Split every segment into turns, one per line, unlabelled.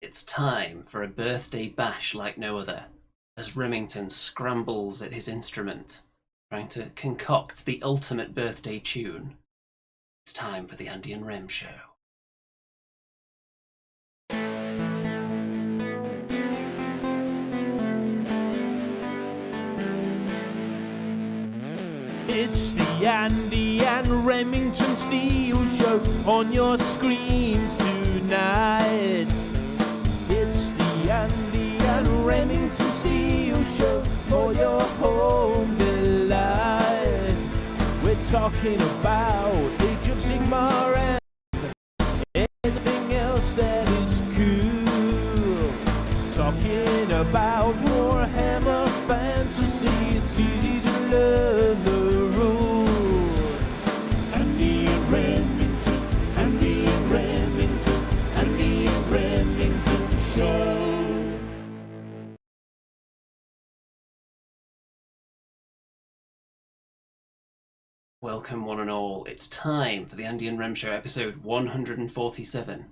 It's time for a birthday bash like no other, as Remington scrambles at his instrument, trying to concoct the ultimate birthday tune. It's time for the Andy and Rem Show.
It's the Andy and Remington Steel Show on your screens tonight. It's the Andy and Remington Steel Show for your home delight. We're talking about Age of Sigmar and anything else that is cool. Talking about Warhammer fantasy, it's easy to learn the rules. Andy and Remington, Andy and Remington, Andy and Remington Show.
Welcome one and all, it's time for the Andy and Rem Show episode 147,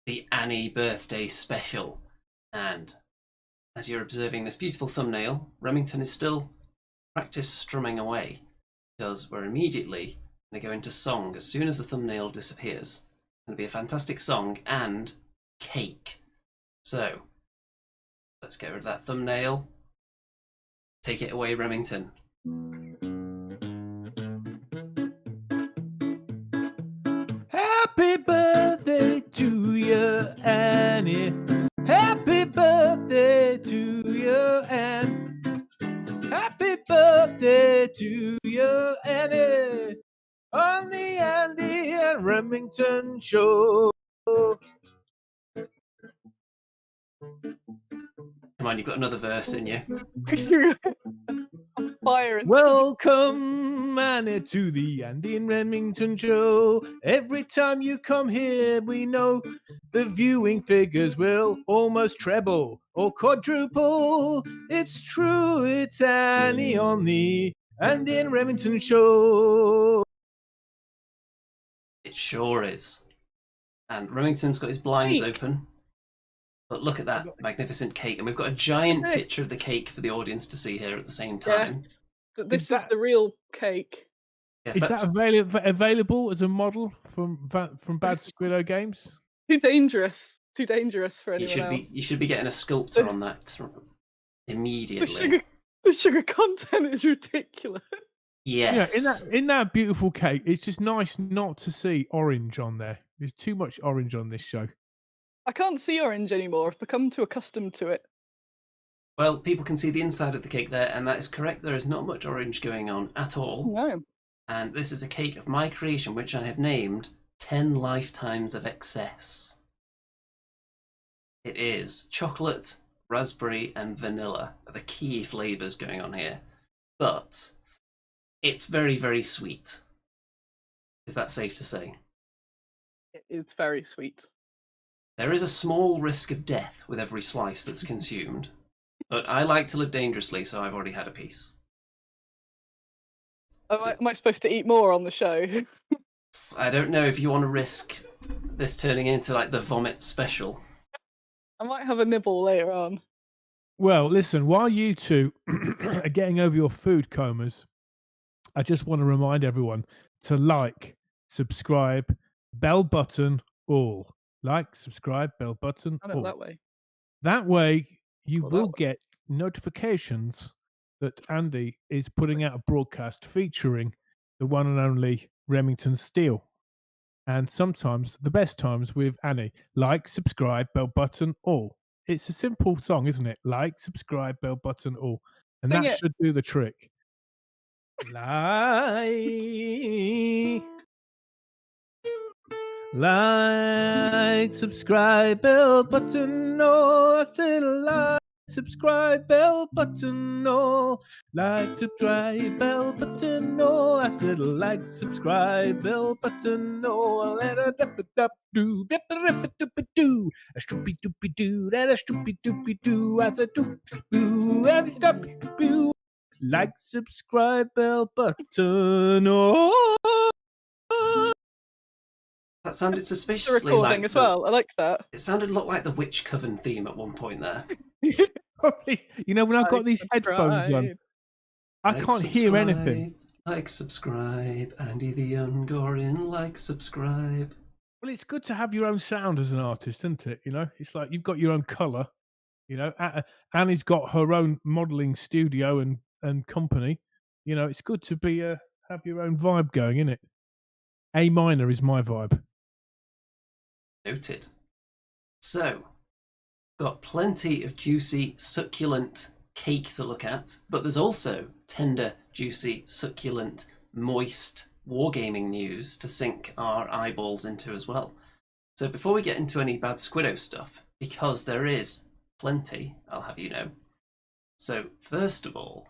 the Annie birthday special. And as you're observing this beautiful thumbnail, Remington is still practice strumming away, because we're immediately going to go into song as soon as the thumbnail disappears. It's going to be a fantastic song and cake. So, let's get rid of that thumbnail. Take it away, Remington.
Happy birthday to you, Annie. Happy birthday to you, Annie. Happy birthday to you, Annie. On the Andy and Remington Show.
Come on, you've got another verse in you.
Fire.
Welcome, Annie, to the Andy and Remington Show. Every time you come here, we know the viewing figures will almost treble or quadruple. It's true, it's Annie on the Andy and Remington Show.
It sure is. And Remington's got his blinds
Cake.
open. But look at that magnificent cake. And we've got a giant picture of the cake for the audience to see here at the same time.
Yes. This is
that-
the real cake.
Yes,
Is
that's
that available as a model from Bad Squiddo Games?
Too dangerous. Too dangerous for
you
anyone
should be getting a sculptor on that
The
immediately.
sugar content is ridiculous.
Yes.
Yeah, in that beautiful cake, it's just nice not to see orange on there. There's too much orange on this show.
I can't see orange anymore. I've become too accustomed to it.
Well, people can see the inside of the cake there, and that is correct. There is not much orange going on at all.
No.
And this is a cake of my creation, which I have named 10 Lifetimes of Excess. It is chocolate, raspberry, and vanilla are the key flavours going on here. But it's very, very sweet. Is that safe to say?
It is very sweet.
There is a small risk of death with every slice that's consumed, but I like to live dangerously, so I've already had a piece.
Am I supposed to eat more on the show?
I don't know if you want to risk this turning into like the vomit special.
I might have a nibble later on.
Well, listen, while you two are getting over your food comas, I just want to remind everyone to like, subscribe, bell button, all. Like, subscribe, bell button,
I know
all.
that way.
That way, you
Well, that
will
way.
get notifications that Andy is putting out a broadcast featuring the one and only Remington Steele. And sometimes, the best times with Annie. Like, subscribe, bell button, all. It's a simple song, isn't it? Like, subscribe, bell button, all. And
Sing
that
it.
should do the trick. Like, subscribe, bell button, all. I said like, subscribe, bell button, all. Like, subscribe, bell button, all. I said like, subscribe, bell button, all. Let a dip it up do, dip it rip it doop it do. A stoopy doopy doo, that a stoopy doopy doo. I said doop doo, and stop doo. Like, subscribe, bell button, all.
That sounded
The
suspiciously
recording
like
as well. I like that.
It sounded a lot like the Witch Coven theme at one point there.
Probably, when I've got
Like,
these headphones on,
subscribe.
I can't hear anything.
Like, subscribe. Andy the Ungorin, like, subscribe.
Well, it's good to have your own sound as an artist, isn't it? It's like you've got your own colour. Annie's got her own modelling studio and company. It's good to be have your own vibe going, isn't it? A minor is my vibe.
Noted. So, got plenty of juicy, succulent cake to look at, but there's also tender, juicy, succulent, moist wargaming news to sink our eyeballs into as well. So before we get into any Bad Squiddo stuff, because there is plenty, I'll have you know. So first of all,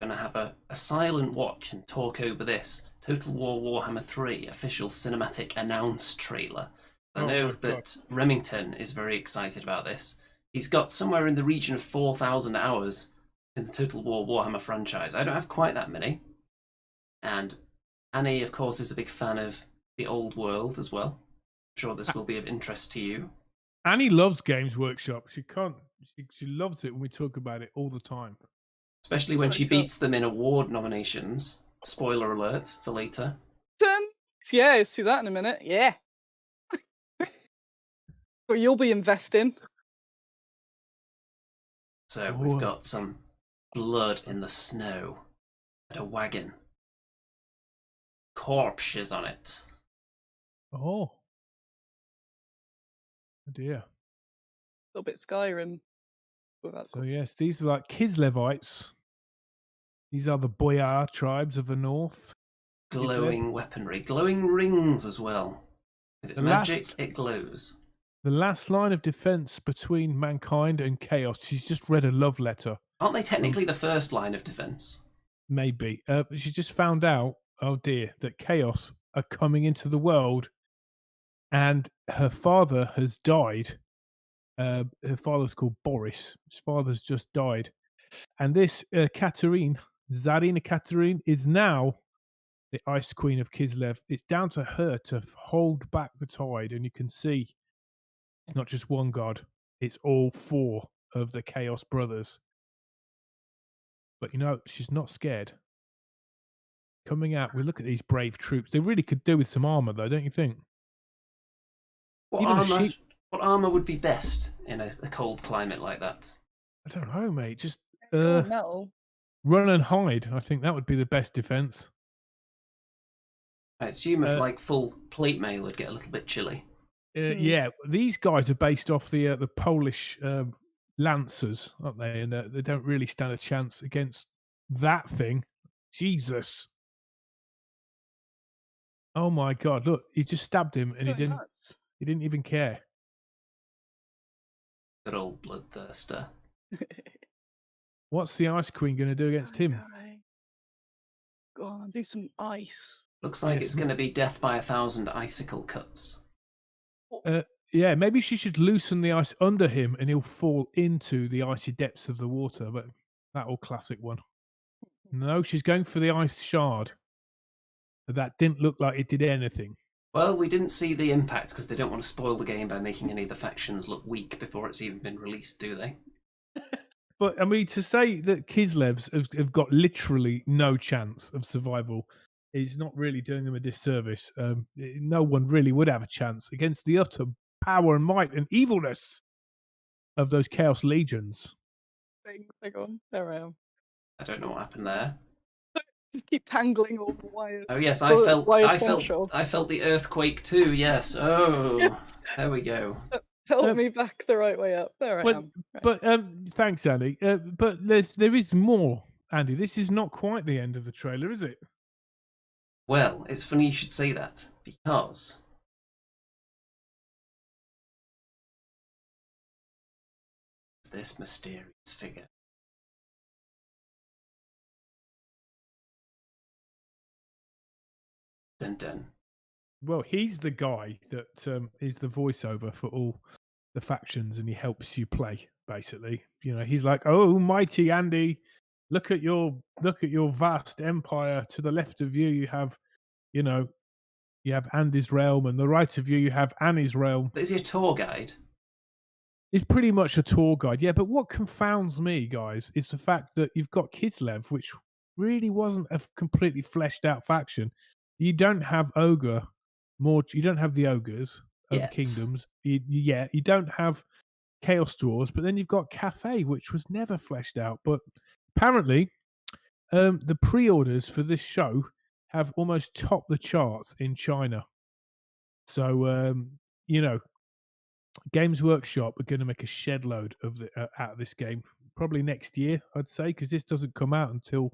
I'm going to have a silent watch and talk over this Total War Warhammer 3 official cinematic announce trailer. I know that Remington is very excited about this. He's got somewhere in the region of 4,000 hours in the Total War Warhammer franchise. I don't have quite that many. And Annie, of course, is a big fan of the old world as well. I'm sure this will be of interest to you.
Annie loves Games Workshop. She loves it when we talk about it all the time.
Especially when she beats them in award nominations. Spoiler alert for later.
Yeah, see that in a minute. Yeah. Well, you'll be investing.
So we've got some blood in the snow and a wagon. Corpses on it.
Oh dear.
A little bit Skyrim.
So yes, these are like Kislevites. These are the Boyar tribes of the north.
Glowing weaponry. Glowing rings as well. If it's magic, it glows.
The last line of defense between mankind and chaos. She's just read a love letter.
Aren't they technically the first line of defense?
Maybe. She just found out, oh dear, that chaos are coming into the world, and her father has died. Her father's called Boris. His father's just died. And this Katerine, Zarina Katerine, is now the Ice Queen of Kislev. It's down to her to hold back the tide, and you can see it's not just one god, it's all four of the Chaos Brothers. But she's not scared. Coming out, we look at these brave troops. They really could do with some armor, though, don't you think?
What armor would be best in a cold climate like that?
I don't know, mate. Just
no.
Run and hide. I think that would be the best defense.
I assume if like full plate mail would get a little bit chilly.
Yeah, these guys are based off the Polish Lancers, aren't they? And they don't really stand a chance against that thing. Jesus. Oh my God! Look, he just stabbed him, and he didn't even care.
Good old bloodthirster.
What's the Ice Queen going to do against him?
Go on, do some ice.
Looks like it's going to be death by 1,000 icicle cuts.
Yeah, maybe she should loosen the ice under him, and he'll fall into the icy depths of the water. But that old classic one. No, she's going for the ice shard. That didn't look like it did anything.
Well, we didn't see the impact because they don't want to spoil the game by making any of the factions look weak before it's even been released, do they?
But, I mean, to say that Kislevs have got literally no chance of survival is not really doing them a disservice. No one really would have a chance against the utter power and might and evilness of those Chaos Legions.
Hang on, there I am.
I don't know what happened there.
Just keep tangling all the wires.
Oh yes, I felt the earthquake too. Yes. Oh, there we go.
Help me back the right way up. There I am. Right.
But thanks, Andy. But there is more, Andy. This is not quite the end of the trailer, is it?
Well, it's funny you should say that because this mysterious figure. Dun dun.
Well, he's the guy that is the voiceover for all the factions, and he helps you play. Basically, he's like, "Oh, mighty Andy, look at your vast empire. To the left of you, you have, you have Andy's Realm, and the right of you have Annie's Realm.
But is he a tour guide?
It's pretty much a tour guide, yeah. But what confounds me, guys, is the fact that you've got Kislev, which really wasn't a completely fleshed out faction. You don't have Ogre, you don't have the Ogres of the
Yet.
Kingdoms. You don't have Chaos Dwarves, but then you've got Cathay, which was never fleshed out. But apparently, the pre-orders for this show have almost topped the charts in China. So, Games Workshop are going to make a shed load of out of this game probably next year, I'd say, because this doesn't come out until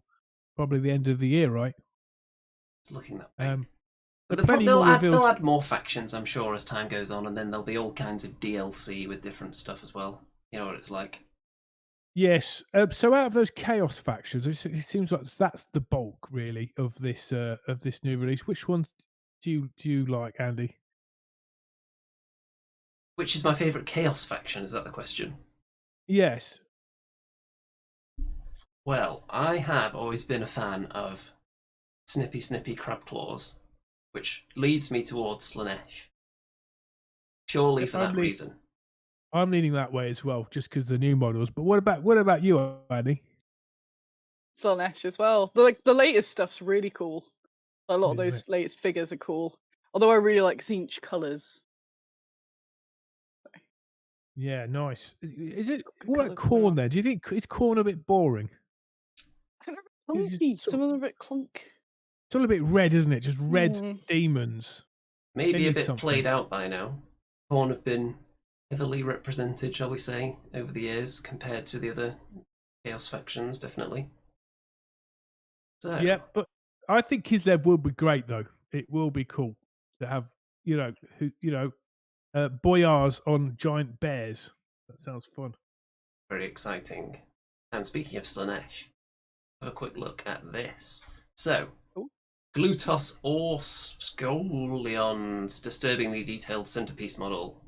probably the end of the year, right?
It's looking that way. But
plenty
they'll
more
add more factions, I'm sure, as time goes on, and then there'll be all kinds of DLC with different stuff as well. You know what it's like.
Yes. So out of those Chaos factions, it seems like that's the bulk, really, of this new release. Which ones do you like, Andy?
Which is my favourite Chaos faction? Is that the question?
Yes.
Well, I have always been a fan of Snippy Crab Claws, which leads me towards Slaanesh. Purely for that reason.
I'm leaning that way as well, just because the new models. But what about you, Andy?
Slaanesh as well. The latest stuff's really cool. A lot of
Isn't
those latest figures are cool. Although I really like Tzeentch colours.
Yeah, nice. Is it
Good
what about
colours as
Khorne
well.
then? Do you think is Khorne a bit boring?
I think they're a bit clunky. Some of them are a bit clunk.
It's all a bit red, isn't it? Just red
Mm.
demons.
Maybe a
need
bit
something.
played out by now. Khorne have been heavily represented, shall we say, over the years compared to the other Chaos factions, definitely. So
Yeah, but I think Kislev will be great though. It will be cool to have, boyars on giant bears. That sounds fun.
very exciting. And speaking of Slaanesh, have a quick look at this. So, Glutos or Scolion's disturbingly detailed centerpiece model.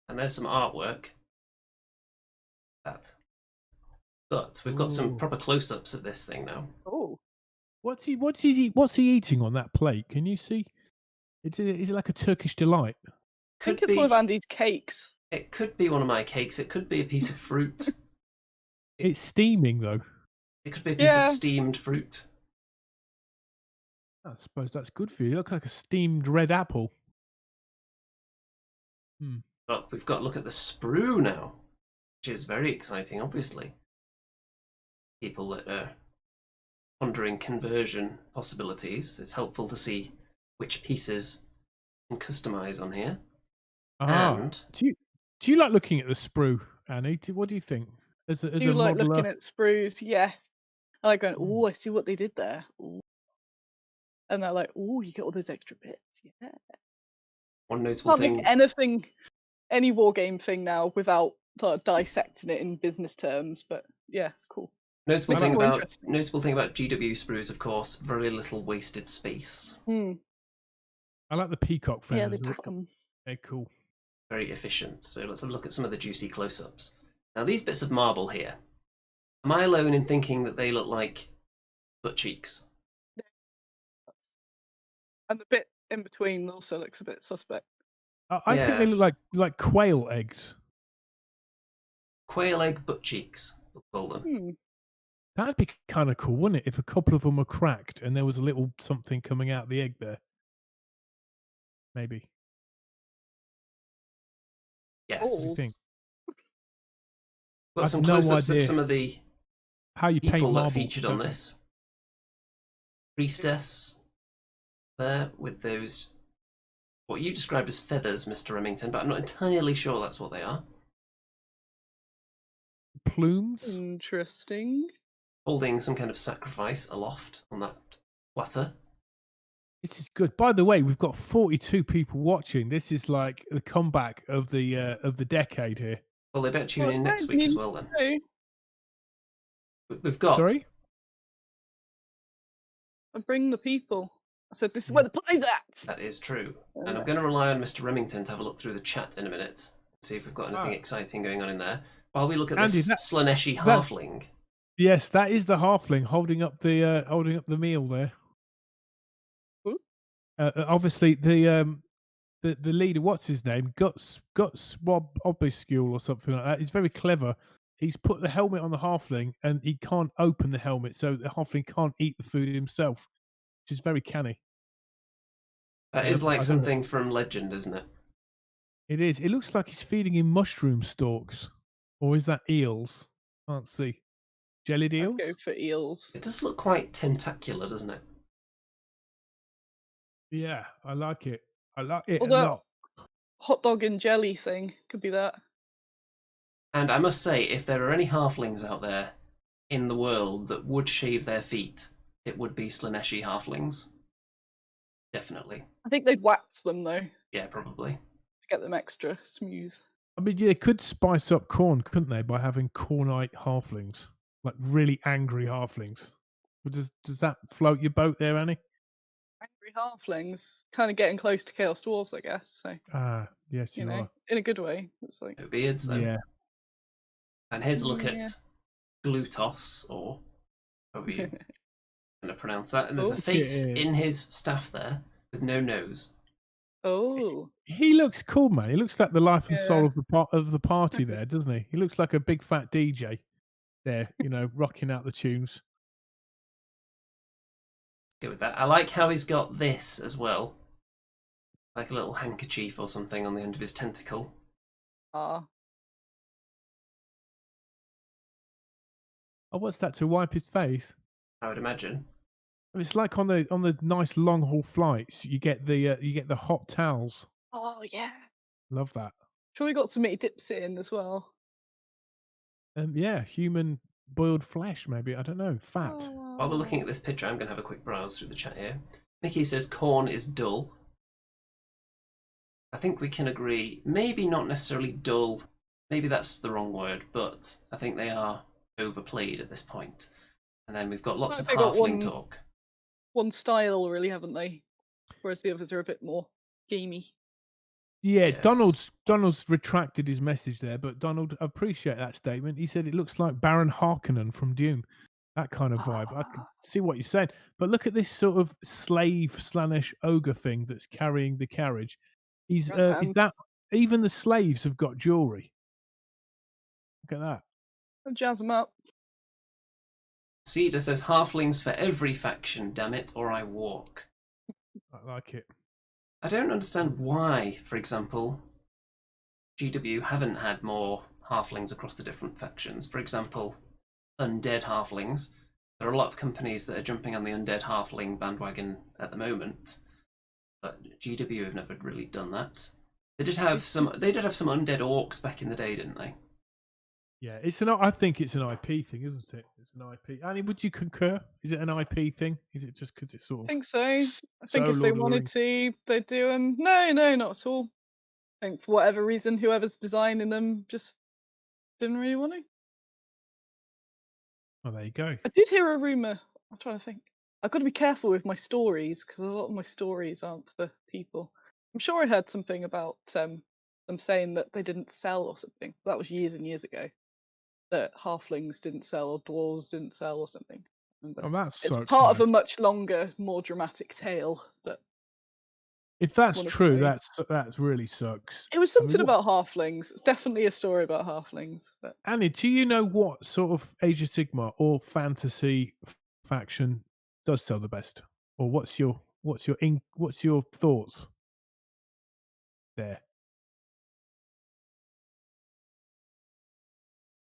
And there's some artwork. But we've got some proper close-ups of this thing now.
Oh.
What's he eating on that plate? Can you see? Is it like a Turkish delight?
I think it's one of Andy's cakes.
It could be one of my cakes. It could be a piece of fruit.
It's steaming though.
It could be a piece of steamed fruit.
I suppose that's good for you. You look like a steamed red apple.
But we've got to look at the sprue now, which is very exciting, obviously. People that are pondering conversion possibilities, it's helpful to see which pieces you can customize on here. And
do you like looking at the sprue, Annie? What do you think? As a
like
modeler?
looking at sprues? Yeah. I like going, oh, I see what they did there. Ooh. And they're like, oh, you get all those extra bits. Yeah.
One notable thing.
Anything, any wargame thing now without sort of dissecting it in business terms, but yeah, it's cool.
Notable thing about GW sprues, of course, very little wasted space.
I like the peacock feathers.
Yeah, they pack them.
They're cool.
Very efficient. So let's have a look at some of the juicy close-ups. Now, these bits of marble here. Am I alone in thinking that they look like butt cheeks?
And the bit in between also looks a bit suspect.
I think they look like quail eggs.
Quail egg butt cheeks, we'll call them.
That'd be kind of cool, wouldn't it? If a couple of them were cracked and there was a little something coming out of the egg there. Maybe.
Yes.
What do you think?
Got some close-ups of some of the people that featured on this. Priestess there with those, what you described as feathers, Mr. Remington, but I'm not entirely sure that's what they are.
Plumes?
Interesting.
Holding some kind of sacrifice aloft on that platter.
This is good. By the way, we've got 42 people watching. This is like the comeback of the decade here.
Well, they better tune in next week as well then. We've got...
Sorry?
And bring the people. I said, this is where the pie's at.
That is true. And I'm going to rely on Mr. Remington to have a look through the chat in a minute. See if we've got anything exciting going on in there. While we look at this Slaaneshi halfling.
Yes, that is the halfling holding up the meal there. Obviously, the leader, what's his name? Got Swab Obiscule or something like that. He's very clever. He's put the helmet on the halfling, and he can't open the helmet, so the halfling can't eat the food himself, which is very canny.
That is like something from Legend, isn't it?
It is. It looks like he's feeding him mushroom stalks, or is that eels? Can't see. Jellied
I'd
eels.
go for eels.
It does look quite tentacular, doesn't it?
Yeah, I like it. I like it a
Although
lot.
hot dog and jelly thing could be that.
And I must say, if there are any halflings out there in the world that would shave their feet, it would be Slaneshi halflings. Definitely.
I think they'd wax them though to
Yeah, probably.
get them extra smooth.
I mean, they could spice up corn, couldn't they, by having cornite halflings, like really angry halflings? Does that float your boat there, Annie?
Angry halflings, kind of getting close to chaos dwarves, I guess. So
Ah, yes, you
know,
are.
in a good way. It's like
No beards, though.
Yeah.
And here's a look
Yeah.
at Glutos, or however you going to pronounce that. And there's a
Oh,
face
yeah.
in his staff there with no nose.
Oh,
He looks cool, man. He looks like the life and soul
Yeah.
of the party there, doesn't he? He looks like a big fat DJ there, rocking out the tunes.
Go with that. I like how he's got this as well, like a little handkerchief or something on the end of his tentacle.
ah,
Oh, what's that? To wipe his face?
I would imagine.
It's like on the nice long haul flights, you get the hot towels.
oh yeah.
Love that.
Sure, we got some meat dips in as well.
Yeah, human boiled flesh, maybe. I don't know. Fat.
While we're looking at this picture, I'm going to have a quick browse through the chat here. Mickey says corn is dull. I think we can agree, maybe not necessarily dull, maybe that's the wrong word, but I think they are overplayed at this point. And then we've got lots of
They got
halfling talk.
one style, really, haven't they? Whereas the others are a bit more gamey.
Yeah,
Yes.
Donald's retracted his message there, but Donald, I appreciate that statement. He said it looks like Baron Harkonnen from Dune. That kind of vibe. I can see what you're saying. But look at this sort of slave / ogre thing that's carrying the carriage. Is that even the slaves have got jewelry? Look at that.
I'll jazz them up.
Cedar says halflings for every faction, damn it, or I walk.
I like it.
I don't understand why, for example, GW haven't had more halflings across the different factions. For example, undead halflings. There are a lot of companies that are jumping on the undead halfling bandwagon at the moment, but GW have never really done that. They did have some. They did have some undead orcs back in the day, didn't they?
Yeah, I think it's an IP thing, isn't it? It's an IP. Annie, would you concur? Is it an IP thing? Is it just because it's sort of?
I think so. I think if they
Lord of the
wanted
Rings?
to, they'd do them. No, not at all. I think for whatever reason, whoever's designing them just didn't really want to.
Oh, there you go.
I did hear a rumor. I'm trying to think. I've got to be careful with my stories because a lot of my stories aren't for people. I'm sure I heard something about them saying that they didn't sell or something. That was years and years ago. That halflings didn't sell or dwarves didn't sell or something.
Oh, that
It's
sucks.
part of
man.
a much longer, more dramatic tale. But
If that's
one of
true,
the-
that really sucks.
it was something about halflings. It's definitely a story about halflings. But
Annie, do you know what sort of Age of Sigmar or fantasy faction does sell the best, or what's your thoughts there?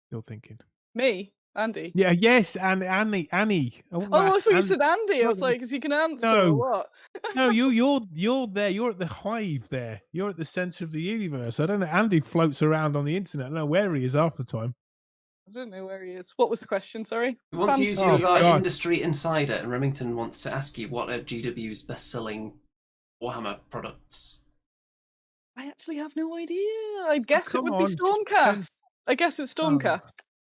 Still thinking.
me, Andy.
Yeah. Yes. And Annie.
Oh, I thought you said Andy. I was like, is he can answer
No.
or what?
No, you're there. You're at the hive there. You're at the center of the universe. I don't know. Andy floats around on the internet. I don't know where he is half the time.
I don't know where he is. What was the question? Sorry.
We want to use you
Oh,
as our
God.
industry insider, and Remington wants to ask you what are GW's best-selling Warhammer products.
I actually have no idea. I guess it
come
would
on,
be
just
Stormcast. I guess it's Stormcast.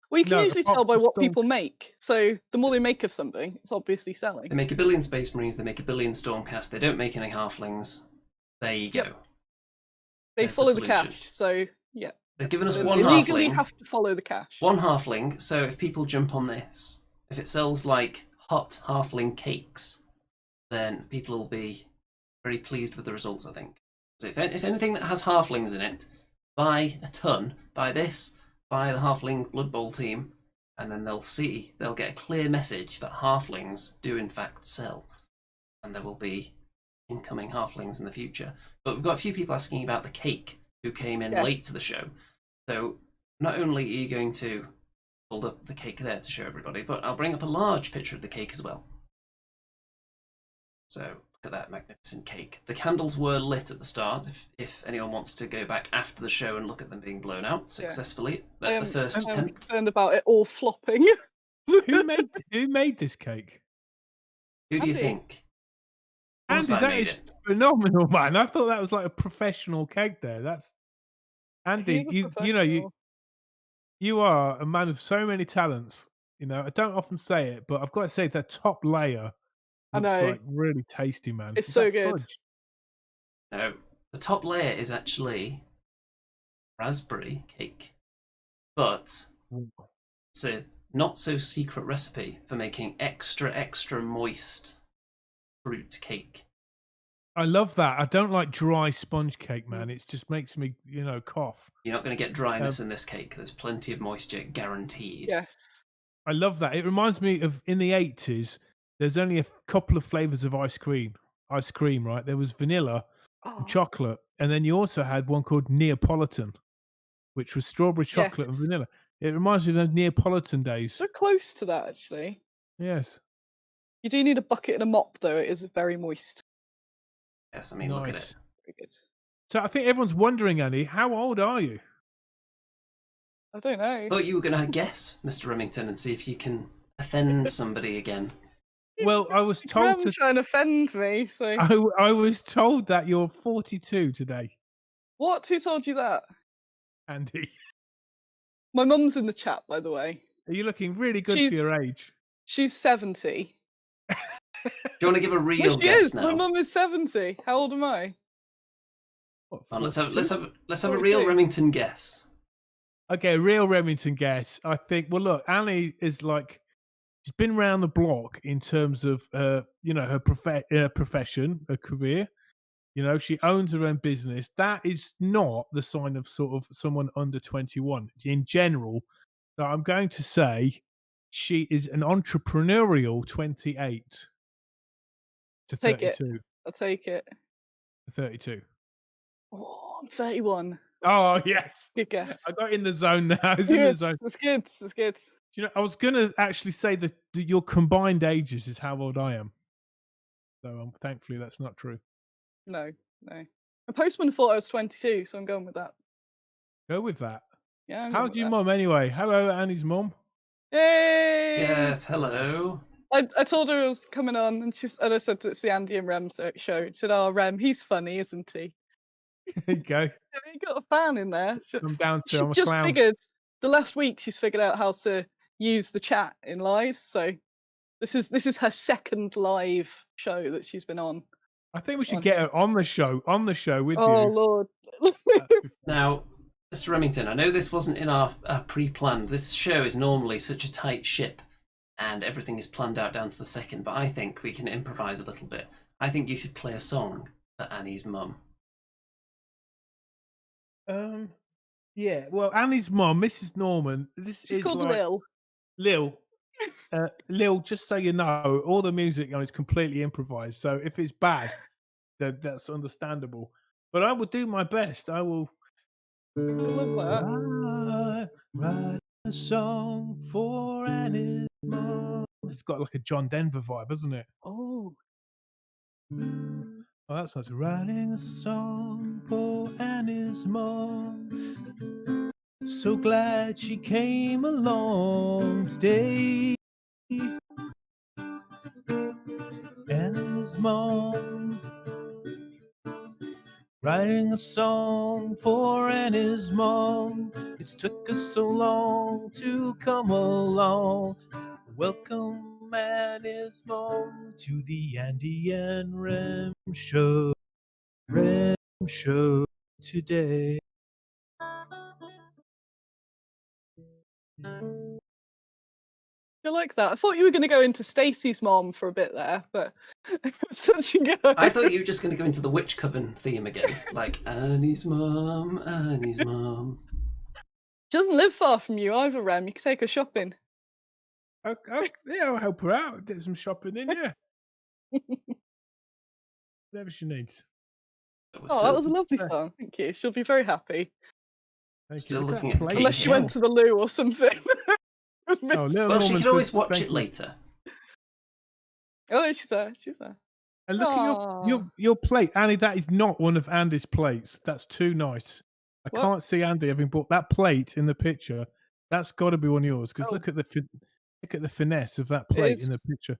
Well, you can
No,
usually
apart
tell by
from
what
Storm-
people make. So the more they make of something, it's obviously selling.
They make a billion Space Marines, they make a billion Stormcast, they don't make any halflings. There you go.
Yep. They
There's
follow the
solution.
cash. So yeah,
They've given us
they
one
legally
halfling.
have to follow the cash.
One halfling, so if people jump on this, if it sells like hot halfling cakes, then people will be very pleased with the results, I think. So if anything that has halflings in it, buy a ton. Buy this, buy the halfling Blood Bowl team, and then they'll get a clear message that halflings do in fact sell. And there will be incoming halflings in the future. But we've got a few people asking about the cake who came in late to the show. So not only are you going to hold up the cake there to show everybody, but I'll bring up a large picture of the cake as well. So look at that magnificent cake. The candles were lit at the start, if anyone wants to go back after the show and look at them being blown out successfully. The first attempt.
I'm concerned about it all flopping.
Who made this cake?
Who do you think?
Andy, that is phenomenal, man. I thought that was like a professional cake there. That's Andy, you are a man of so many talents. You know, I don't often say it, but I've got to say that top layer looks like really tasty, man.
It's so good.
Fudge?
No, the top layer is actually raspberry cake, but it's a not so secret recipe for making extra moist fruit cake.
I love that. I don't like dry sponge cake, man. It just makes me, cough.
You're not going to get dryness in this cake. There's plenty of moisture guaranteed.
Yes.
I love that. It reminds me of in the 80s, there's only a couple of flavors of ice cream. Ice cream, right? There was vanilla and chocolate. And then you also had one called Neapolitan, which was strawberry chocolate and vanilla. It reminds me of those Neapolitan days.
So close to that, actually.
Yes.
You do need a bucket and a mop, though. It is very moist.
Yes, I mean, look at it.
Very good.
So I think everyone's wondering, Annie, how old are you?
I don't know.
I thought you were going to guess, Mr. Remington, and see if you can offend somebody again.
Well, I was told to
try and offend me. So
I was told that you're 42 today.
What? Who told you that?
Andy.
My mum's in the chat, by the way.
Are you looking really good for your age?
She's 70.
Do you want to give a real guess now?
My mum is 70. How old am I?
What,
let's have a real Remington guess.
Okay, a real Remington guess. I think. Well, look, Annie is like she's been around the block in terms of her profession, her career. You know, she owns her own business. That is not the sign of sort of someone under 21 in general. So I'm going to say she is an entrepreneurial 28 to 32.
I'll take it.
32.
Oh, I'm 31.
Oh, yes.
Good guess.
I got in the zone now. I was in the zone.
That's good. That's good.
Do you know, I was going to actually say that your combined ages is how old I am. So thankfully that's not true.
No. A postman thought I was 22, so I'm going with that.
Go with that.
Yeah.
How's your mum anyway? Hello, Annie's mum.
Yay!
Yes, hello.
I told her I was coming on, and I said it's the Andy and Rem show. She said, "Oh, Rem, he's funny, isn't he?"
There you go.
You got a fan in there.
I'm down to. I'm a
just
clown.
figured the last week she's figured out how to use the chat in live. So this is her second live show that she's been on.
I think we should get her on the show with you.
Oh Lord.
Now, Mr. Remington, I know this wasn't in our pre-planned. This show is normally such a tight ship, and everything is planned out down to the second. But I think we can improvise a little bit. I think you should play a song for Annie's mum.
Yeah. Well, Annie's mum, Mrs. Norman.
She's called Lil.
Lil, just so you know, all the music is completely improvised. So if it's bad, then that's understandable. But I will do my best. I will write a song for Annie's mum. It's got like a John Denver vibe, hasn't it?
Oh.
Oh, that sounds writing a song for Annie's mom. So glad she came along today. Annie's mom. Writing a song for Annie's mom. It's took us so long to come along. Welcome Annie's mom to the Andy and Rem show. Rem show today.
I like that. I thought you were going to go into Stacey's mom for a bit there, but such a go.
I thought you were just going to go into the Witch Coven theme again, like Annie's mum, Annie's mum.
She doesn't live far from you either, Rem. You can take her shopping.
Yeah, I'll help her out. Get some shopping in, yeah. Whatever she needs.
That was a lovely song. Thank you. She'll be very happy.
Thank
Still
you. Look
looking
that
at the
plate
cake.
Unless she
as
went to the loo or something.
well. Little
Well, she
Norman
could always
says
watch
thank
it
you.
later.
Oh, she's there. She's there.
And look at your plate, Annie. That is not one of Andy's plates. That's too nice. I
What?
can't see Andy having bought that plate in the picture. That's got to be one of yours because
Oh.
look at the finesse of that plate in the picture.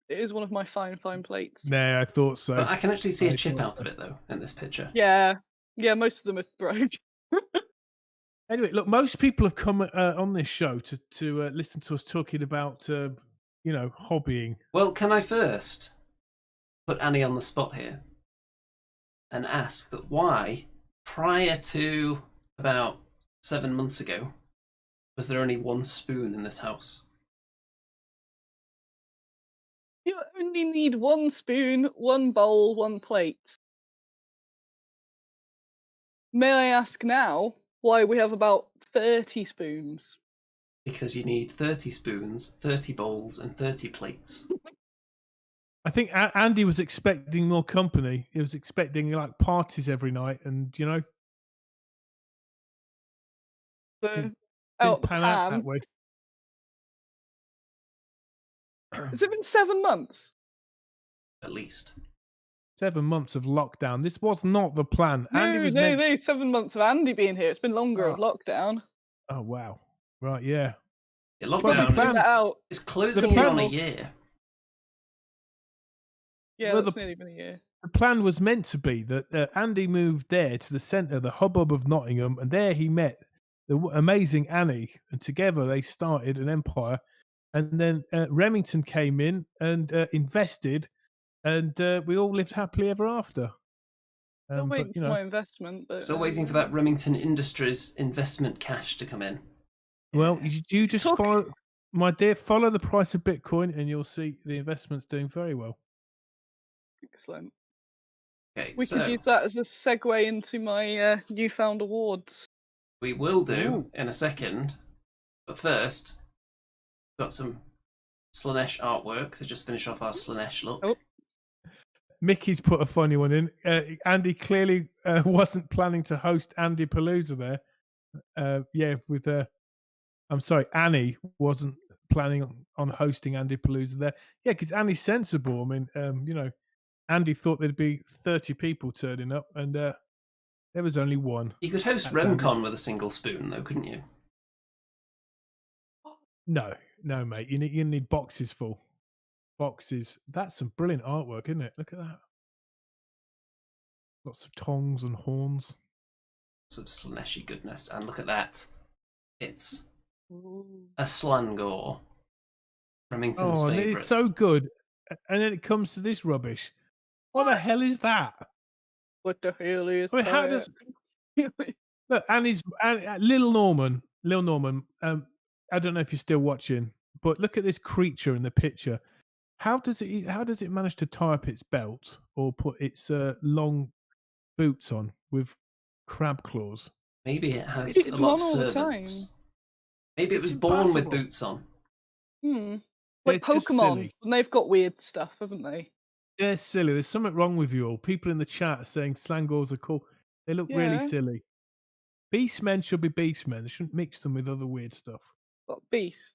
It is one of my fine plates.
Nah, I thought so.
But I can actually see a chip out of it, though, in this picture.
Yeah. Yeah, most of them are broke.
Anyway, look, most people have come on this show to listen to us talking about, hobbying.
Well, can I first put Annie on the spot here and ask that why, prior to about 7 months ago, was there only one spoon in this house?
You only need one spoon, one bowl, one plate. May I ask now why we have about 30 spoons?
Because you need 30 spoons, 30 bowls, and 30 plates.
I think Andy was expecting more company. He was expecting like parties every night, and
Out
didn't
the
pan out that
pan.
way.
Has it been 7 months?
At least.
7 months of lockdown. This was not the plan. Andy was
No, 7 months of Andy being here. It's been longer of lockdown.
Oh wow! Right, yeah.
Yeah,
Well,
lockdown is closing in on a year.
Yeah,
Well,
that's nearly been a year.
The plan was meant to be that Andy moved there to the centre, the hubbub of Nottingham, and there he met the amazing Annie, and together they started an empire. And then Remington came in and invested, and we all lived happily ever after.
Still waiting for my investment, but
Still waiting for that Remington Industries investment cash to come in.
Well, you just follow, my dear, follow the price of Bitcoin, and you'll see the investment's doing very well.
Excellent.
Okay,
we could use that as a segue into my newfound awards.
We will do in a second, but first, got some Slanesh artwork to just finish off our Slanesh look.
Oh.
Mickey's put a funny one in. Andy clearly wasn't planning to host Andy Palooza there. I'm sorry, Annie wasn't planning on hosting Andy Palooza there. Yeah, because Annie's sensible. I mean, Andy thought there'd be 30 people turning up, and there was only one.
You could host RemCon with a single spoon, though, couldn't you?
No, mate. You need boxes full. Boxes. That's some brilliant artwork, isn't it? Look at that. Lots of tongs and horns.
Some Slaneshi goodness. And look at that. It's a Slangor. Remington's favourite.
It's so good. And then it comes to this rubbish. What the hell is that?
What the hell is
that? How does... Look, Annie's Little Norman. I don't know if you're still watching, but look at this creature in the picture. How does it manage to tie up its belt or put its long boots on with crab claws?
Maybe it has a lot of servants. Maybe it was born with boots on.
Like Pokemon, and they've got weird stuff, haven't they?
They're silly. There's something wrong with you all. People in the chat are saying Slangors are cool. They look really silly. Beastmen should be beastmen. They shouldn't mix them with other weird stuff.
What, beast?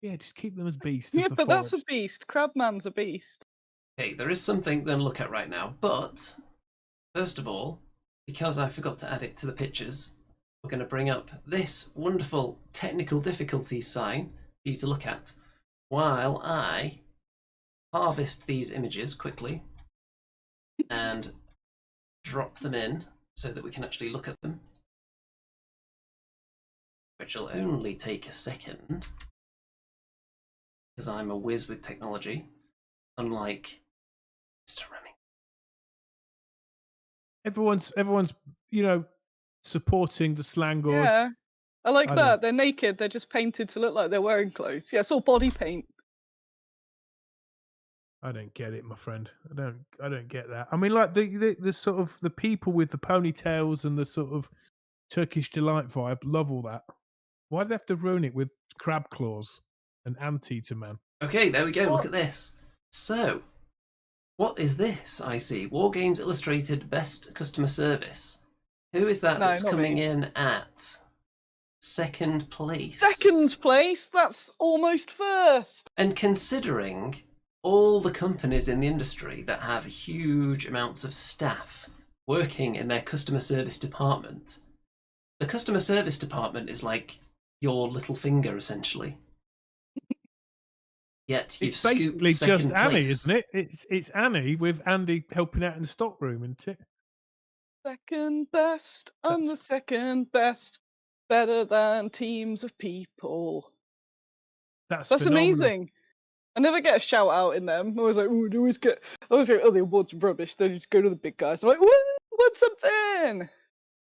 Yeah, just keep them as beasts.
Yeah, but that's a beast. Crabman's a beast.
Okay, there is something we're going to look at right now. But, first of all, because I forgot to add it to the pictures, we're going to bring up this wonderful technical difficulties sign for you to look at while I harvest these images quickly and drop them in so that we can actually look at them, which will only take a second because I'm a whiz with technology, unlike Mr. Remington.
Everyone's supporting the Slangors.
Yeah. I like
I
that.
don't-
They're naked. They're just painted to look like they're wearing clothes. Yeah, it's all body paint.
I don't get it, my friend. I don't get that. I mean, like the sort of the people with the ponytails and the sort of Turkish delight vibe love all that. Why do they have to ruin it with crab claws and anteater man?
Okay, there we go.
What?
Look at this. So, what is this? I see. War Games Illustrated Best Customer Service. Who is that
No,
that's
not
coming
me.
in at second place?
Second place? That's almost first.
And considering all the companies in the industry that have huge amounts of staff working in their customer service department, the customer service department is like your little finger, essentially. Yet you've
It's
scooped
basically
second
just
place.
Annie, isn't it? It's Annie with Andy helping out in the stockroom, isn't it?
Second best. I'm the second best. Better than teams of people.
That's
That's
phenomenal.
amazing. I never get a shout out in them. I was like, ooh, I always go, oh, the awards are rubbish. Then you just go to the big guys. I'm like, woo, what's something?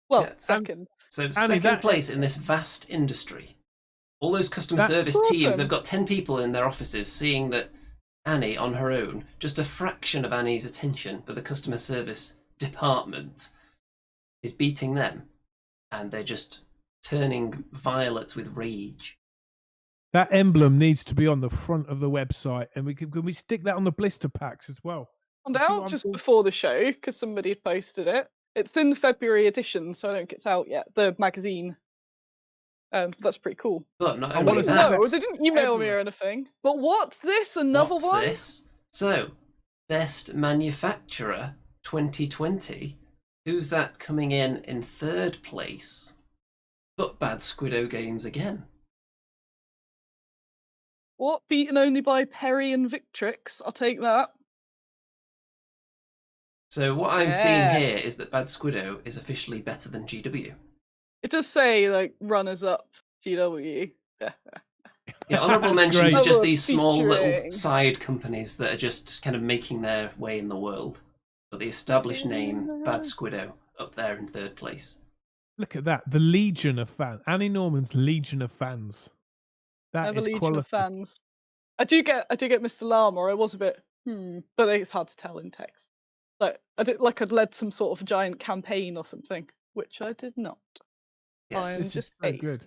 Well,
Yeah,
second.
So
Annie,
second place in this vast industry. All those customer service teams,
awesome.
they've got 10 people in their offices, seeing that Annie on her own, just a fraction of Annie's attention for the customer service department, is beating them, and they're just turning violet with rage.
That emblem needs to be on the front of the website, and can we stick that on the blister packs as well?
Found
You see what
out
I'm
just
talking-
before the show because somebody had posted it. It's in the February edition, so I don't think it's out yet. The magazine. That's pretty cool.
But not
I
only
wanna see
that,
No, they didn't email me
everywhere.
or anything. But what's this? Another
what's
one?
this? So, Best Manufacturer 2020. Who's that coming in third place? But Bad Squiddo Games again.
What? Beaten only by Perry and Victrix. I'll take that.
So what I'm seeing
Yeah.
here is that Bad Squiddo is officially better than GW.
It does say like runners up GW.
Yeah, honourable
That's
mention
great.
to just
Oh,
these small little
featuring.
side companies that are just kind of making their way in the world. But the established name, Bad Squiddo, up there in third place.
Look at that, the legion of fans. Annie Norman's legion of fans.
I
That
have a
is
legion
quality.
of fans. I do get Mr. Llama. I was a bit but it's hard to tell in text. Like I'd led some sort of giant campaign or something, which I did not.
Yes.
I'm
This is
just
so
ace.
good.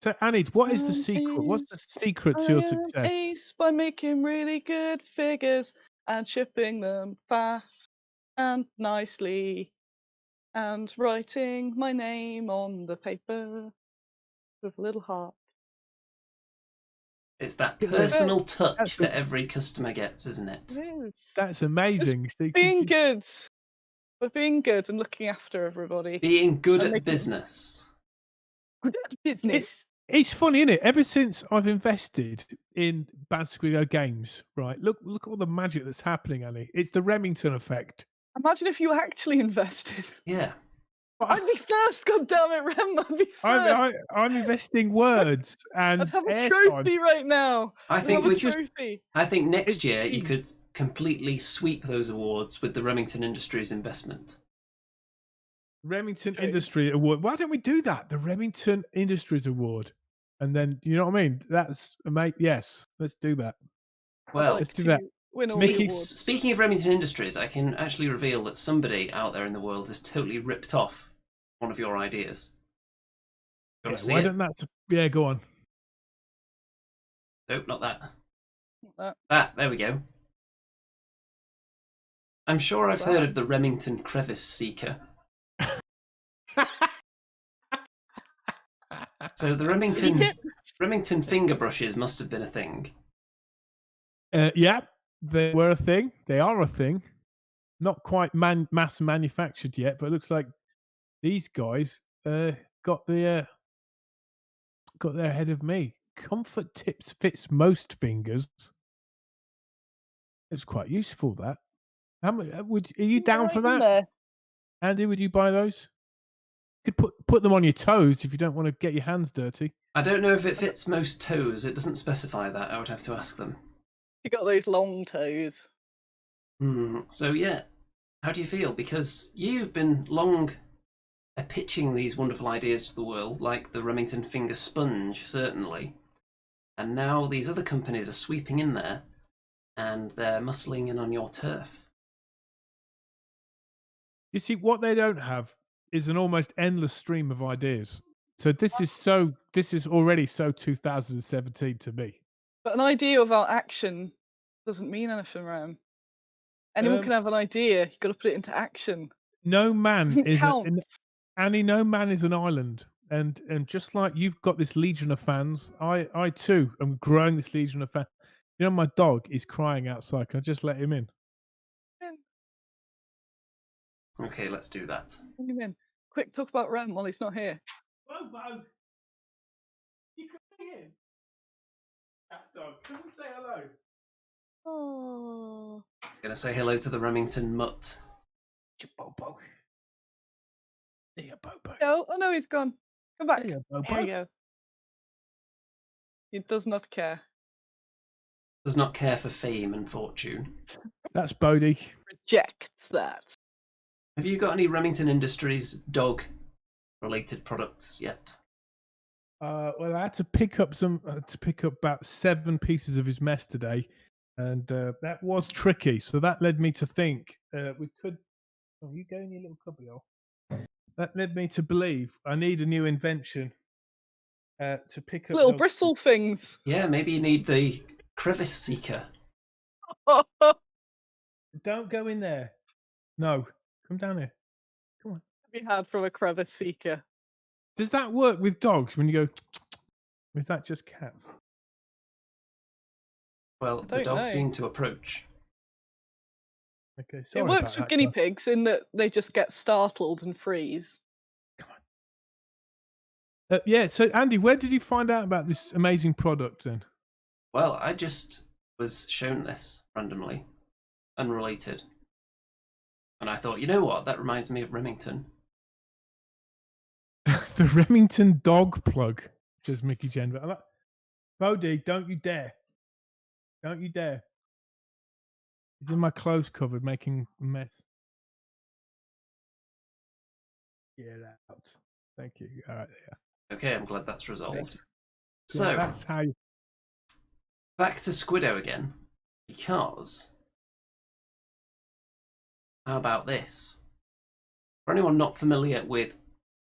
So Annie, what is the
I'm
secret? What's the
ace.
secret
I
to your
am
success?
ace by making really good figures and shipping them fast and nicely and writing my name on the paper with a little heart.
It's that
Yeah,
personal
that's
touch
a-
that every customer gets, isn't it?
It is.
That's amazing. See, 'cause
Being
you-
good. We're being good and looking after everybody.
Being good
And
at
making-
business.
Good at business.
It's funny, isn't it? Ever since I've invested in Bad Squiddo Games, right? Look at all the magic that's happening, Annie. It's the Remington effect.
Imagine if you actually invested.
Yeah.
I'd be first, goddammit, Rem. I'd be first.
I'm investing words and
I'd have a
airtime.
trophy right now.
I
I'd
think
have a
with
trophy.
I think next
It's
year you
cheap.
could completely sweep those awards with the Remington Industries investment.
Remington
True.
Industry Award. Why don't we do that? The Remington Industries Award. And then, you know what I mean? That's amazing. Yes, let's do that.
Well,
I'd
let's
like
do
to
that.
win all the
Speaking,
awards.
speaking of Remington Industries, I can actually reveal that somebody out there in the world has totally ripped off one of your ideas. You want to see
Why
it?
don't that? Yeah, go on.
Nope, not that.
That.
That, there we go. I'm sure I've
What's
heard
that?
of the Remington Crevice Seeker. So the Remington finger brushes must have been a thing.
Yeah, they were a thing. They are a thing. Not quite mass manufactured yet, but it looks like these guys got their ahead of me. Comfort Tips fits most fingers. It's quite useful. That. How much are you down for
Right in
that,
there.
Andy? Would you buy those? You could put them on your toes if you don't want to get your hands dirty.
I don't know if it fits most toes. It doesn't specify that. I would have to ask them.
You got those long toes.
So yeah, how do you feel? Because you've been long are pitching these wonderful ideas to the world, like the Remington Finger Sponge, certainly. And now these other companies are sweeping in there, and they're muscling in on your turf.
You see, what they don't have is an almost endless stream of ideas. So this is already so 2017 to me.
But an idea without action doesn't mean anything, Ram. Anyone can have an idea. You've got to put it into action.
No man
Doesn't
is
count.
Annie. No man is an island, and just like you've got this legion of fans, I too am growing this legion of fans. You know, my dog is crying outside. Can I just let him in?
Okay, let's do that.
Bring him in. Quick, talk about Ram while he's not here.
Bobo, you can be in. Cat dog, come and say hello.
Oh.
Gonna say hello to the Remington mutt.
Bobo. There you go, Bobo.
Oh no, he's gone. Come back.
There you go,
There you go. He does not care.
Does not care for fame and fortune.
That's Bodie.
Rejects that.
Have you got any Remington Industries dog-related products yet?
Well, I had to pick up about 7 pieces of his mess today, and that was tricky. So that led me to think we could. Oh, you go in your little cubbyhole. That led me to believe I need a new invention to pick up
Little
dogs.
bristle things.
Yeah, maybe you need the crevice seeker.
Don't go in there. No, come down here. Come on.
We had from a crevice seeker.
Does that work with dogs when you go? Or is that just cats?
Well, the
don't
dogs
know.
seem to approach.
Okay, sorry
It works
about
with
that,
guinea
guys.
pigs in that they just get startled and freeze.
Yeah. So, Andy, where did you find out about this amazing product then?
Well, I just was shown this randomly, unrelated. And I thought, you know what? That reminds me of Remington.
The Remington dog plug, says Mickey Jenver. Bodie, don't you dare. Don't you dare. He's in my clothes cupboard making a mess. Get out. Thank you. All right, yeah.
Okay, I'm glad that's resolved.
Yeah,
So,
that's how you...
back to Squiddo again. Because... how about this? For anyone not familiar with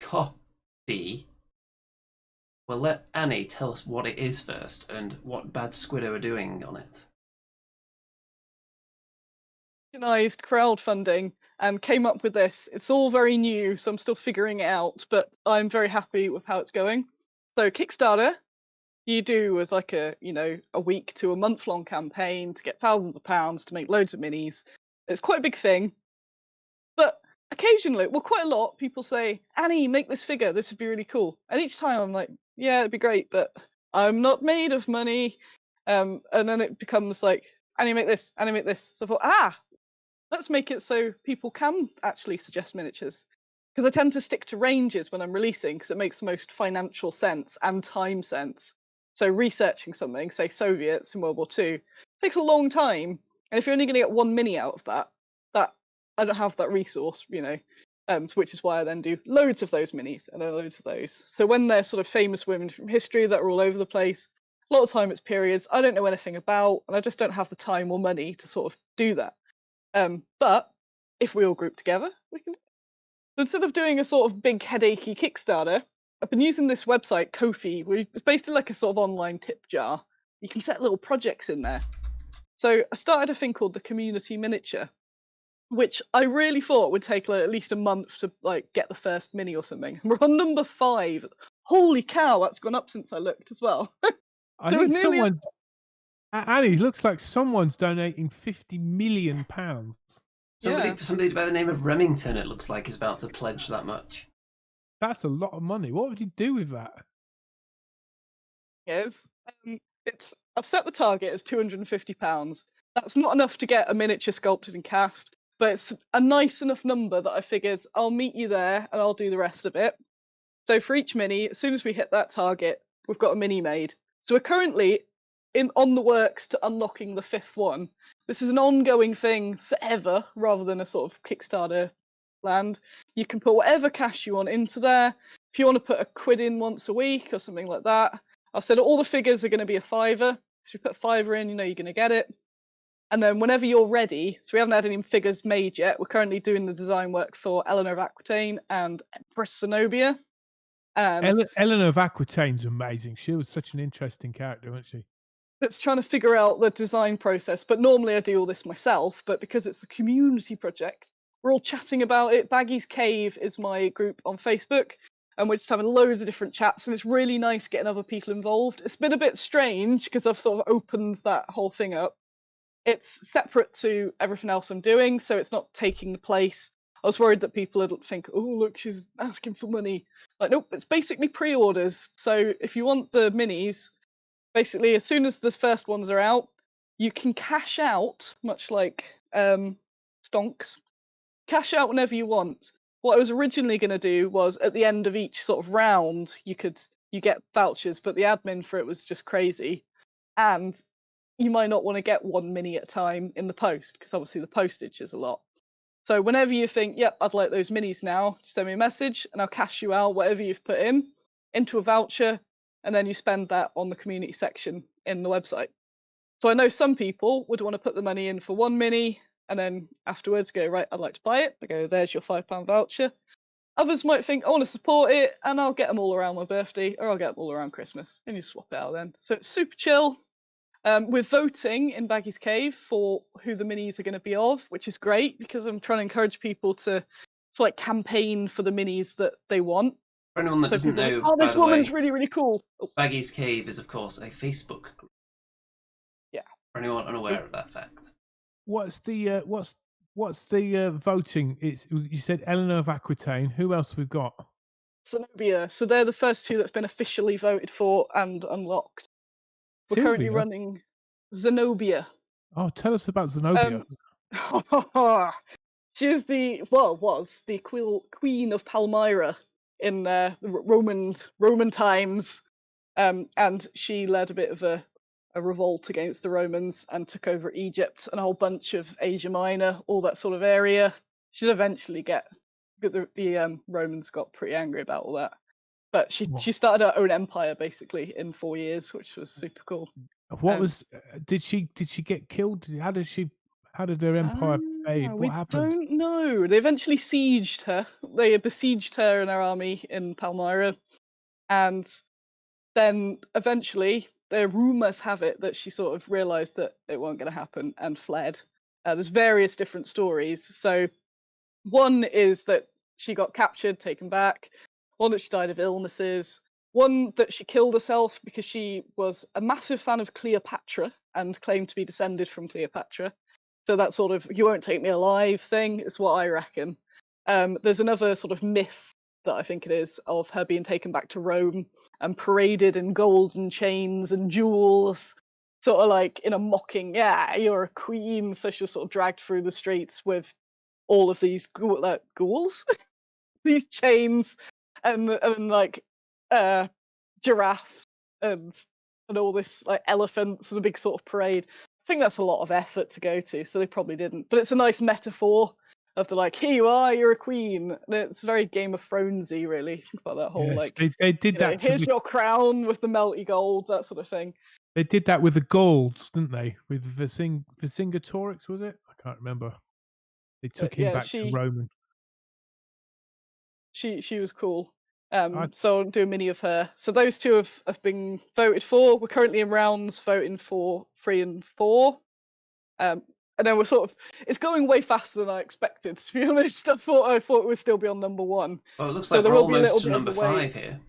coffee, well, let Annie tell us what it is first and what Bad Squiddo are doing on it.
Organised crowdfunding and came up with this. It's all very new, so I'm still figuring it out, but I'm very happy with how it's going. So Kickstarter, you do as like a week to a month long campaign to get thousands of pounds to make loads of minis. It's quite a big thing. But occasionally, well, quite a lot, people say, Annie, make this figure. This would be really cool. And each time I'm like, yeah, it'd be great, but I'm not made of money. And then it becomes like, Annie, make this. Annie, make this. So I thought, let's make it so people can actually suggest miniatures. Because I tend to stick to ranges when I'm releasing because it makes the most financial sense and time sense. So researching something, say Soviets in World War II, takes a long time. And if you're only going to get one mini out of that I don't have that resource, which is why I then do loads of those minis and then loads of those. So when they're sort of famous women from history that are all over the place, a lot of time it's periods I don't know anything about, and I just don't have the time or money to sort of do that. But if we all group together, we can. So instead of doing a sort of big headachy Kickstarter, I've been using this website, Ko-fi, which is basically like a sort of online tip jar. You can set little projects in there. So I started a thing called the Community Miniature, which I really thought would take like at least a month to like get the first mini or something. We're on number 5. Holy cow, that's gone up since I looked as well.
I think someone... Annie, looks like someone's donating £50 million.
Somebody by the name of Remington, it looks like, is about to pledge that much.
That's a lot of money. What would you do with that?
Yes. I've set the target as £250. That's not enough to get a miniature sculpted and cast, but it's a nice enough number that I figured I'll meet you there and I'll do the rest of it. So for each mini, as soon as we hit that target, we've got a mini made. So we're currently on the works to unlocking the 5th one. This is an ongoing thing forever, rather than a sort of Kickstarter land. You can put whatever cash you want into there. If you want to put a quid in once a week or something like that, I've said all the figures are going to be a £5. So you put a £5 in, you know you're going to get it. And then whenever you're ready, so we haven't had any figures made yet. We're currently doing the design work for Eleanor of Aquitaine and Empress Zenobia. And
Eleanor of Aquitaine's amazing. She was such an interesting character, wasn't she?
it's trying to figure out the design process. But normally I do all this myself. But because it's a community project, we're all chatting about it. Baggy's Cave is my group on Facebook. And we're just having loads of different chats. And it's really nice getting other people involved. It's been a bit strange because I've sort of opened that whole thing up. It's separate to everything else I'm doing, so it's not taking the place. I was worried that people would think, oh, look, she's asking for money. Like, nope, it's basically pre-orders. So if you want the minis, basically, as soon as the first ones are out, you can cash out, much like stonks. Cash out whenever you want. What I was originally going to do was, at the end of each sort of round, you get vouchers, but the admin for it was just crazy. And you might not want to get one mini at a time in the post, because obviously the postage is a lot. So whenever you think, yep, I'd like those minis now, just send me a message and I'll cash you out whatever you've put in into a voucher, and then you spend that on the community section in the website. So I know some people would want to put the money in for one mini and then afterwards go, right, I'd like to buy it. They go, there's your £5 voucher. Others might think, I want to support it and I'll get them all around my birthday, or I'll get them all around Christmas, and you swap it out then. So it's super chill. We're voting in Baggy's Cave for who the minis are going to be of, which is great because I'm trying to encourage people to like campaign for the minis that they want.
For anyone that doesn't know,
oh, this
by the
woman's
way,
really, really cool. Oh.
Baggy's Cave is, of course, a Facebook group.
Yeah.
For anyone unaware of that fact.
What's the voting? You said Eleanor of Aquitaine. Who else we've got?
Zenobia. So they're the first two that's been officially voted for and unlocked. We're currently running Zenobia.
Oh, tell us about Zenobia.
She is was the queen of Palmyra in Roman times, and she led a bit of a revolt against the Romans and took over Egypt and a whole bunch of Asia Minor, all that sort of area. She'd eventually the Romans got pretty angry about all that. But she started her own empire basically in 4 years, which was super cool.
Did she get killed? How did their empire fade? What happened?
We don't know. They eventually sieged her. They besieged her and her army in Palmyra, and then eventually, the rumors have it that she sort of realized that it wasn't going to happen and fled. There's various different stories. So one is that she got captured, taken back. One that she died of illnesses. One that she killed herself because she was a massive fan of Cleopatra and claimed to be descended from Cleopatra. So that sort of "you won't take me alive" thing is what I reckon. There's another sort of myth that I think it is of her being taken back to Rome and paraded in golden chains and jewels, sort of like in a mocking, yeah, you're a queen. So she was sort of dragged through the streets with all of these ghouls, these chains, and like giraffes and all this like elephants and a big sort of parade. I think that's a lot of effort to go to, so they probably didn't. But it's a nice metaphor of the like, here you are, you're a queen. And it's very Game of Thronesy, really. Think about that whole
they did that.
Here's your crown with the melty gold, that sort of thing.
They did that with the Gauls, didn't they? With Vercingetorix, was it? I can't remember. They took him back to Roman.
She was cool. So I'll do a mini of her. So those two have been voted for. We're currently in rounds voting for 3 and 4. And then we're sort of, it's going way faster than I expected, to be honest. I thought it would still be on number 1.
Oh, it looks like we're almost to number 5 here.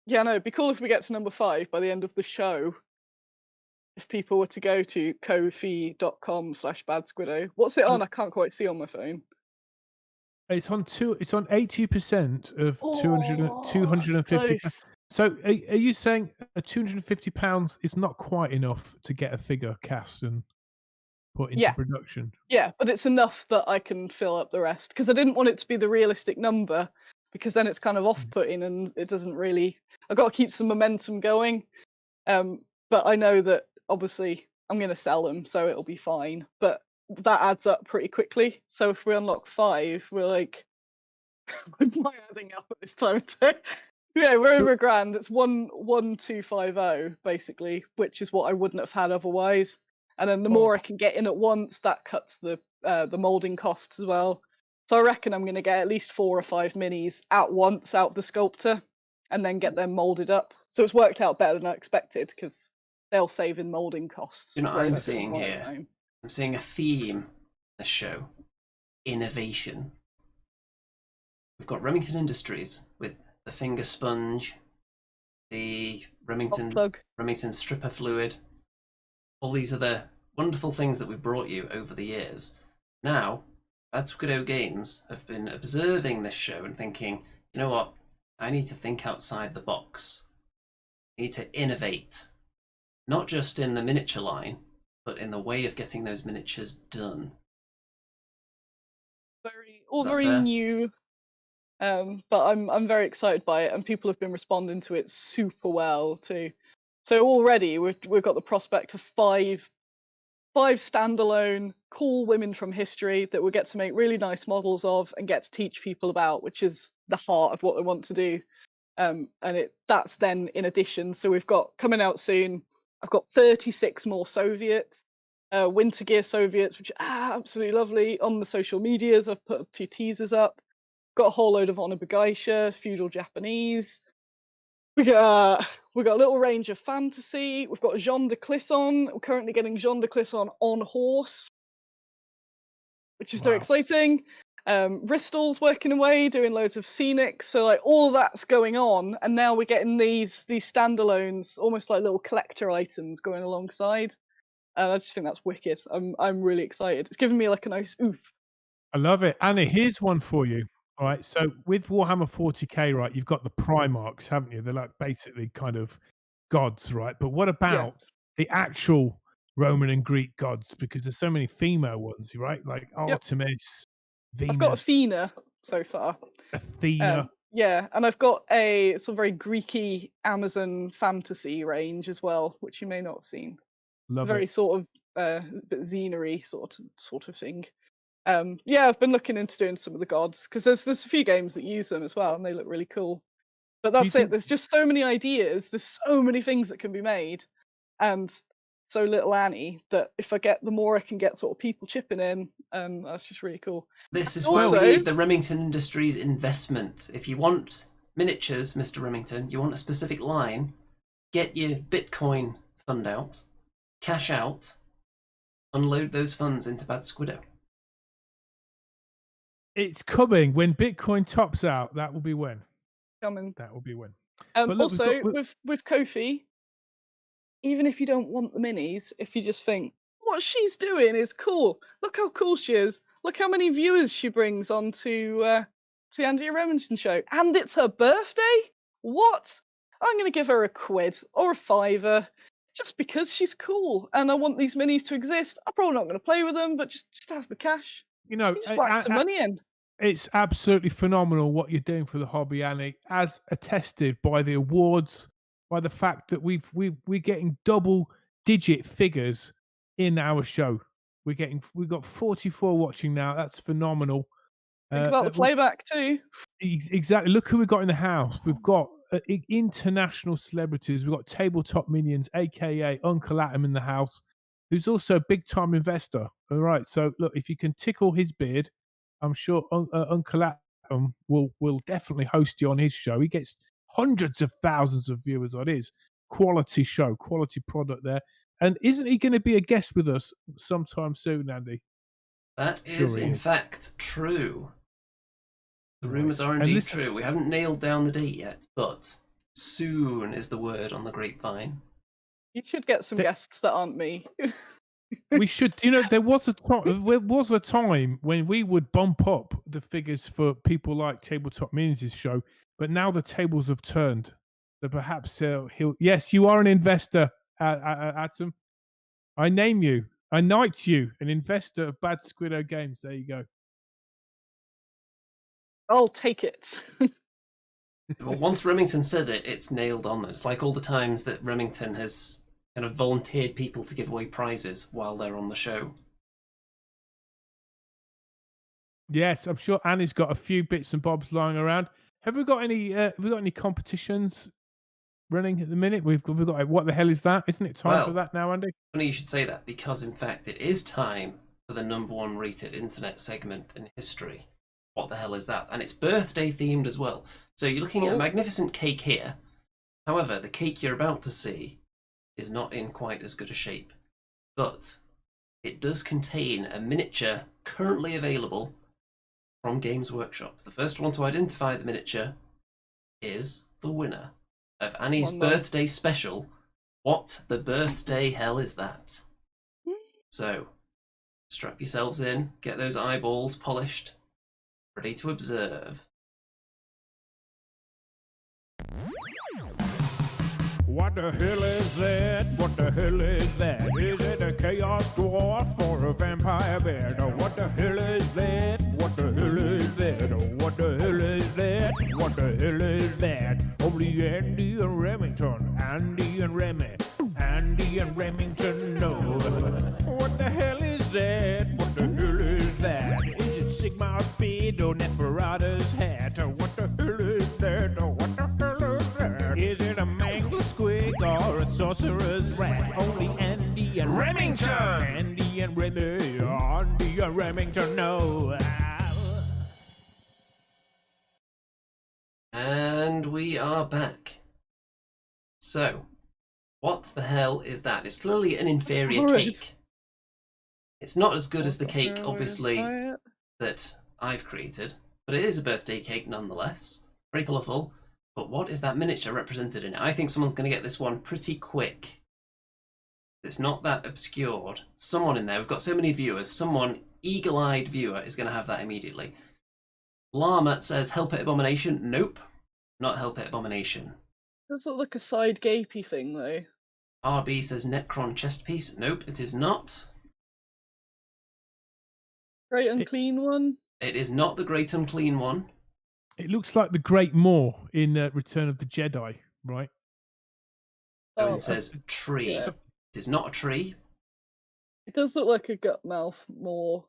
Yeah, no, it'd be cool if we get to number 5 by the end of the show. If people were to go to ko-fi.com/badsquiddo. What's it on? I can't quite see on my phone.
It's on 80% of 250. So are you saying £250 is not quite enough to get a figure cast and put into production? Yeah,
but it's enough that I can fill up the rest, because I didn't want it to be the realistic number, because then it's kind of off-putting and it doesn't really. I've got to keep some momentum going. But I know that obviously I'm going to sell them, so it'll be fine. But that adds up pretty quickly. So if we unlock 5, we're like, with my adding up at this time of day. Yeah, we're
So-
over £1,000. It's 11250 basically, which is what I wouldn't have had otherwise. And then the more I can get in at once, that cuts the molding costs as well. So I reckon I'm going to get at least 4 or 5 minis at once out of the sculptor, and then get them molded up. So it's worked out better than I expected because they'll save in molding costs.
You know what
whereas
I'm
it's
seeing
one at a
here?
time.
I'm seeing a theme in this show. Innovation. We've got Remington Industries with the finger sponge, the
Hot plug.
Remington stripper fluid. All these are the wonderful things that we've brought you over the years. Now, Bad Squiddo Games have been observing this show and thinking, you know what? I need to think outside the box. I need to innovate. Not just in the miniature line, but in the way of getting those miniatures done.
All
Is that
very
fair?
new. But I'm very excited by it, and people have been responding to it super well too. So already we've got the prospect of five standalone cool women from history that we'll get to make really nice models of and get to teach people about, which is the heart of what we want to do. And that's then in addition. So we've got coming out soon. I've got 36 more Soviets, Winter Gear Soviets, which are absolutely lovely. On the social medias, I've put a few teasers up. Got a whole load of Onabageisha, feudal Japanese. We got a little range of fantasy. We've got Jean de Clisson. We're currently getting Jean de Clisson on horse, which is so exciting. Bristol's working away, doing loads of scenics. So like all that's going on, and now we're getting these standalones, almost like little collector items going alongside. And I just think that's wicked. I'm really excited. It's giving me like a nice oof.
I love it. Annie, here's one for you. All right. So with Warhammer 40k, right, you've got the Primarchs, haven't you? They're like basically kind of gods, right? But what about
Yes.
the actual Roman and Greek gods? Because there's so many female ones, right? Like Artemis,
I've got
Venus,
Athena so far.
Athena.
Yeah, and I've got a sort of very Greeky Amazon fantasy range as well, which you may not have seen.
Love
Very
it.
sort of bit Xena-y sort of thing. Yeah, I've been looking into doing some of the gods because there's a few games that use them as well, and they look really cool. But
Do you
that's it.
think-
There's just so many ideas. There's so many things that can be made, and so little Annie that if I get the more I can get sort of people chipping in, that's just really cool.
This is
Also-
where we need the Remington Industries investment. If you want miniatures, Mr. Remington, you want a specific line, get your Bitcoin fund out, cash out, unload those funds into Bad Squiddo.
It's coming when Bitcoin tops out. That will be when.
Coming.
That will be when. But look, we've
Also,
got-
with Kofi, even if you don't want the minis, if you just think what she's doing is cool, look how cool she is, look how many viewers she brings onto the Andy Remington show, and it's her birthday. What? I'm gonna give her a quid or a fiver just because she's cool, and I want these minis to exist. I'm probably not gonna play with them, but just have the cash.
You know,
Just whack some money in.
it's absolutely phenomenal what you're doing for the hobby, Annie, as attested by the awards, by the fact that we're getting double-digit figures in our show. We've got 44 watching now. That's phenomenal.
Think about the playback too.
Exactly. Look who we've got in the house. We've got international celebrities. We've got Tabletop Minions, aka Uncle Atom, in the house, who's also a big-time investor. All right. So look, if you can tickle his beard, I'm sure Uncle Atom will definitely host you on his show. He gets hundreds of thousands of viewers on his quality show, quality product there. And isn't he going to be a guest with us sometime soon, Andy?
That
Sure
is,
he
in
is.
fact, true. The rumours
Nice.
are
And
indeed
listen-
true. We haven't nailed down the date yet, but soon is the word on the grapevine.
You should get some guests that aren't me.
We should, you know, there was a time when we would bump up the figures for people like Tabletop Minions' show, but now the tables have turned. That perhaps he'll. Yes, you are an investor, Atom. I name you, I knight you, an investor of Bad Squiddo Games. There you go.
I'll take it.
Well, once Remington says it, it's nailed on. It's like all the times that Remington has kind of volunteered people to give away prizes while they're on the show.
Yes, I'm sure Annie's got a few bits and bobs lying around. Have we got any? Have we got any competitions running at the minute? We've got. What the hell is that? Isn't it time for
Well,
that now, Andy?
funny you should say that, because in fact it is time for the #1 rated internet segment in history. What the hell is that? And it's birthday themed as well. So you're looking at a
Oh.
magnificent cake here. However, the cake you're about to see is not in quite as good a shape. But it does contain a miniature currently available from Games Workshop. The first one to identify the miniature is the winner of Annie's
One more.
birthday special. What the birthday hell is that? So, strap yourselves in, get those eyeballs polished, ready to observe.
What the hell is that? What the hell is that? Is it a chaos dwarf or a vampire bear? Oh, what the hell is that? What the hell is that? Oh, what the hell is that? What the hell is that? Only Andy and Remington, Andy and Remy, Andy and Remington know. What the hell is that? What the hell is that? Is it Sigmar's beard or Neferata's hat? Oh, what the hell is that? Oh, what the hell is that? Is it a mangled squig or a sorcerer's rat? Only Andy and Remington, Andy and Remy, Andy and Remington know.
And we are back. So, what the hell is that? It's clearly an inferior
Right.
cake. It's not as good as the
What
cake,
hell is
obviously,
that?
that I've created, but it is a birthday cake nonetheless. Very colourful. But what is that miniature represented in it? I think someone's going to get this one pretty quick. It's not that obscured. Someone in there, we've got so many viewers, someone, eagle-eyed viewer, is going to have that immediately. Llama says, Help It Abomination. Nope, not Help It Abomination.
Does it look a side gapey thing though?
RB says, Necron chest piece. Nope, it is not.
Great unclean one.
It is not the Great Unclean one.
It looks like the Great Maw in Return of the Jedi, right?
Owen says, tree.
yeah.
It is not a tree.
It does look like a gut mouth more.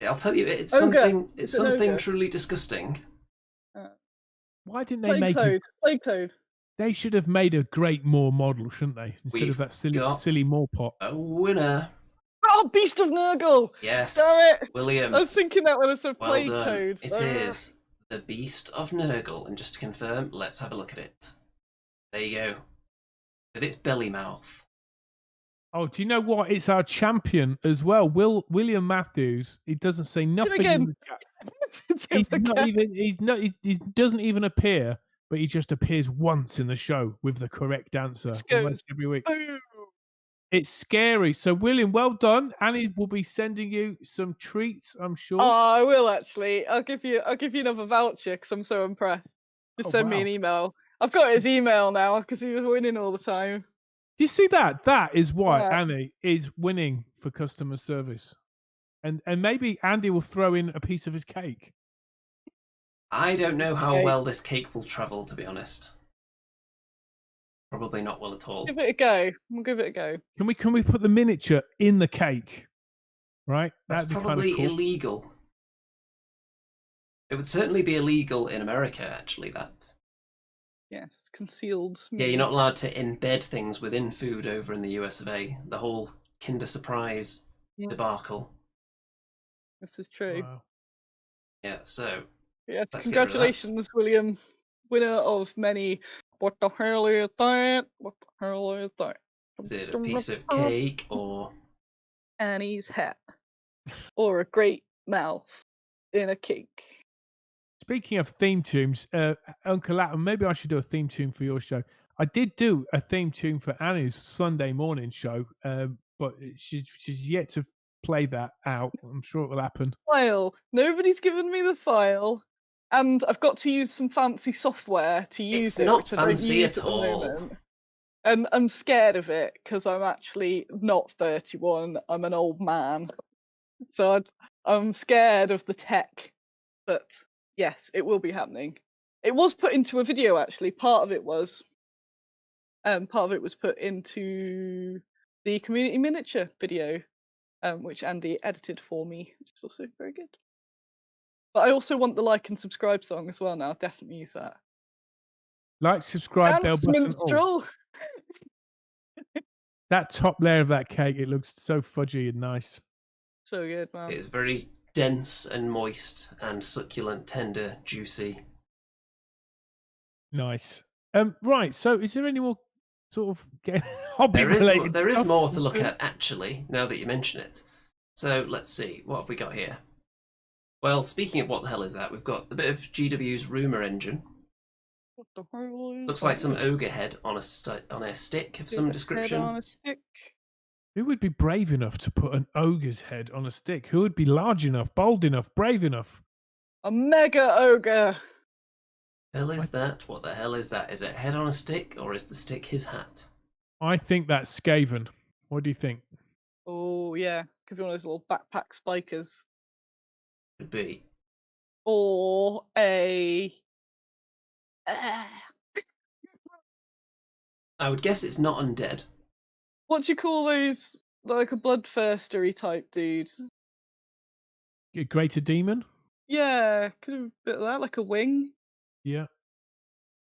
I'll tell you, it's
Ogre.
something. It's
It's an
something
ogre.
truly disgusting.
Why didn't they
Plague
make
toad.
it?
Plague toad.
They should have made a Great Maw model, shouldn't they? Instead
We've
of that silly,
got-
silly Maw pot.
A winner.
Oh, Beast of Nurgle!
Yes,
Damn it!
William.
I was thinking that when I said
Well
plague
done.
toad.
It is the Beast of Nurgle, and just to confirm, let's have a look at it. There you go, with its belly mouth.
Oh, do you know what? It's our champion as well. William Matthews. He doesn't say nothing.
again.
In the chat.
It's him
He's not
again.
even. He's not. He doesn't even appear. But he just appears once in the show with the correct answer
Just goes,
almost every week.
Boom.
It's scary. So, William, well done. Annie will be sending you some treats, I'm sure.
Oh, I will actually. I'll give you another voucher because I'm so impressed. Just
Oh,
send me
wow.
an email. I've got his email now because he was winning all the time.
Do you see that? That is why
Yeah.
Annie is winning for customer service. And maybe Andy will throw in a piece of his cake.
I don't know how
Okay.
well this cake will travel, to be honest. Probably not well at all.
Give it a go. We'll give it a go.
Can we put the miniature in the cake? Right?
That's
That'd be
probably
kind of cool.
illegal. It would certainly be illegal in America, actually, that.
Yes, concealed.
Yeah, you're not allowed to embed things within food over in the US of A. The whole Kinder Surprise
Yeah.
debacle.
This is true.
Wow.
Yeah, so
Yes,
Let's get rid of that.
congratulations, William. Winner of many. What the hell is that? What the hell is that?
is it a piece of cake or...
Annie's hat. Or a great mouth in a cake.
Speaking of theme tunes, Uncle Atom, maybe I should do a theme tune for your show. I did do a theme tune for Annie's Sunday morning show, but she's yet to play that out. I'm sure it will happen.
File. Nobody's given me the file. And I've got to use some fancy software to use
It's
it,
not
which I don't
fancy
use
at
at the
all.
moment. And I'm scared of it because I'm actually not 31. I'm an old man. So I'm scared of the tech. But yes, it will be happening. It was put into a video actually. Part of it was put into the community miniature video, which Andy edited for me, which is also very good. But I also want the like and subscribe song as well now. Definitely use that.
Like, subscribe, bell
Dance
button, all.
minstrel.
That top layer of that cake, it looks so fudgy and nice.
So good, man.
It is very dense and moist and succulent, tender, juicy.
Nice. Right. So, is there any more sort of hobby related?
There is
stuff?
more to look at, actually, now that you mention it. So let's see, what have we got here? Well, speaking of what the hell is that, we've got a bit of GW's rumour engine.
What the hell is
Looks like
that?
some ogre head on a stick of some
Head
description.
on a stick.
Who would be brave enough to put an ogre's head on a stick? Who would be large enough, bold enough, brave enough?
A mega ogre.
Hell is that? What the hell is that? Is it head on a stick, or is the stick his hat?
I think that's Skaven. What do you think?
Oh yeah, could be one of those little backpack spikers.
Could be.
Or a.
I would guess it's not undead.
What do you call those? Like a bloodthirstery type dude.
A greater demon?
Yeah, could have a bit of that, like a wing.
Yeah.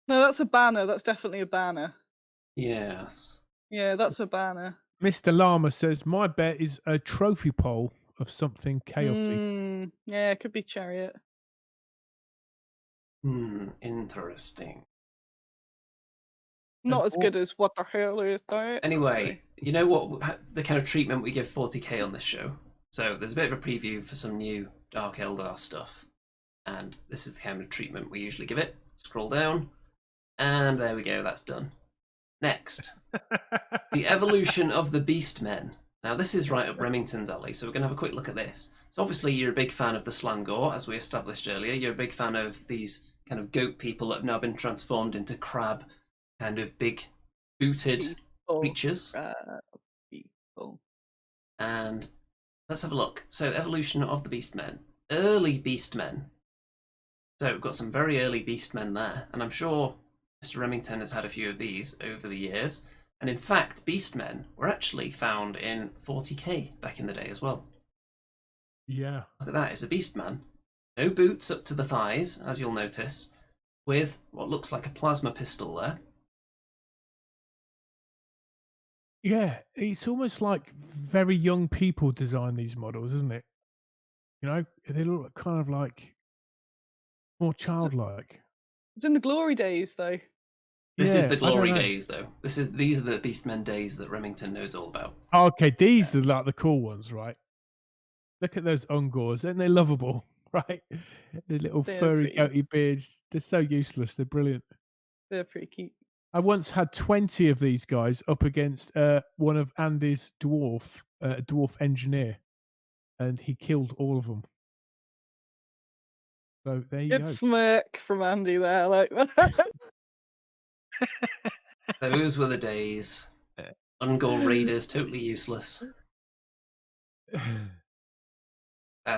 No, that's a banner. That's definitely a banner.
Yes.
Yeah, that's a banner.
Mr. Llama says, my bet is a trophy pole of something chaosy.
Yeah, it could be chariot.
Interesting.
Not as good as what the hell is that?
Anyway, you know what the kind of treatment we give 40k on this show? So there's a bit of a preview for some new Dark Eldar stuff. And this is the kind of treatment we usually give it. Scroll down. And there we go, that's done. Next. The evolution of the Beastmen. Now this is right up Remington's alley, so we're going to have a quick look at this. So obviously you're a big fan of the Slangor, as we established earlier. You're a big fan of these kind of goat people that have now been transformed into crab, kind of big booted creatures.
People.
And let's have a look. So evolution of the Beastmen. Early Beastmen. So we've got some very early Beastmen there, and I'm sure Mr. Remington has had a few of these over the years. And in fact, Beastmen were actually found in 40k back in the day as well.
Yeah.
Look at that, it's a Beastman. No boots up to the thighs, as you'll notice, with what looks like a plasma pistol there.
Yeah, it's almost like very young people design these models, isn't it? You know, they look kind of like more childlike.
It's in the glory days, though.
This is the
I don't
glory
know.
days, though. These are the Beastmen days that Remington knows all about.
Okay, these are like the cool ones, right? Look at those Ungors, aren't they lovable, right? The little
They're
furry
pretty.
goatee beards. They're so useless. They're brilliant.
They're pretty cute.
I once had 20 of these guys up against one of Andy's dwarf engineer, and he killed all of them. So there you
Good
go.
smirk from Andy there, like that.
Those were the days. Ungor raiders, totally useless. And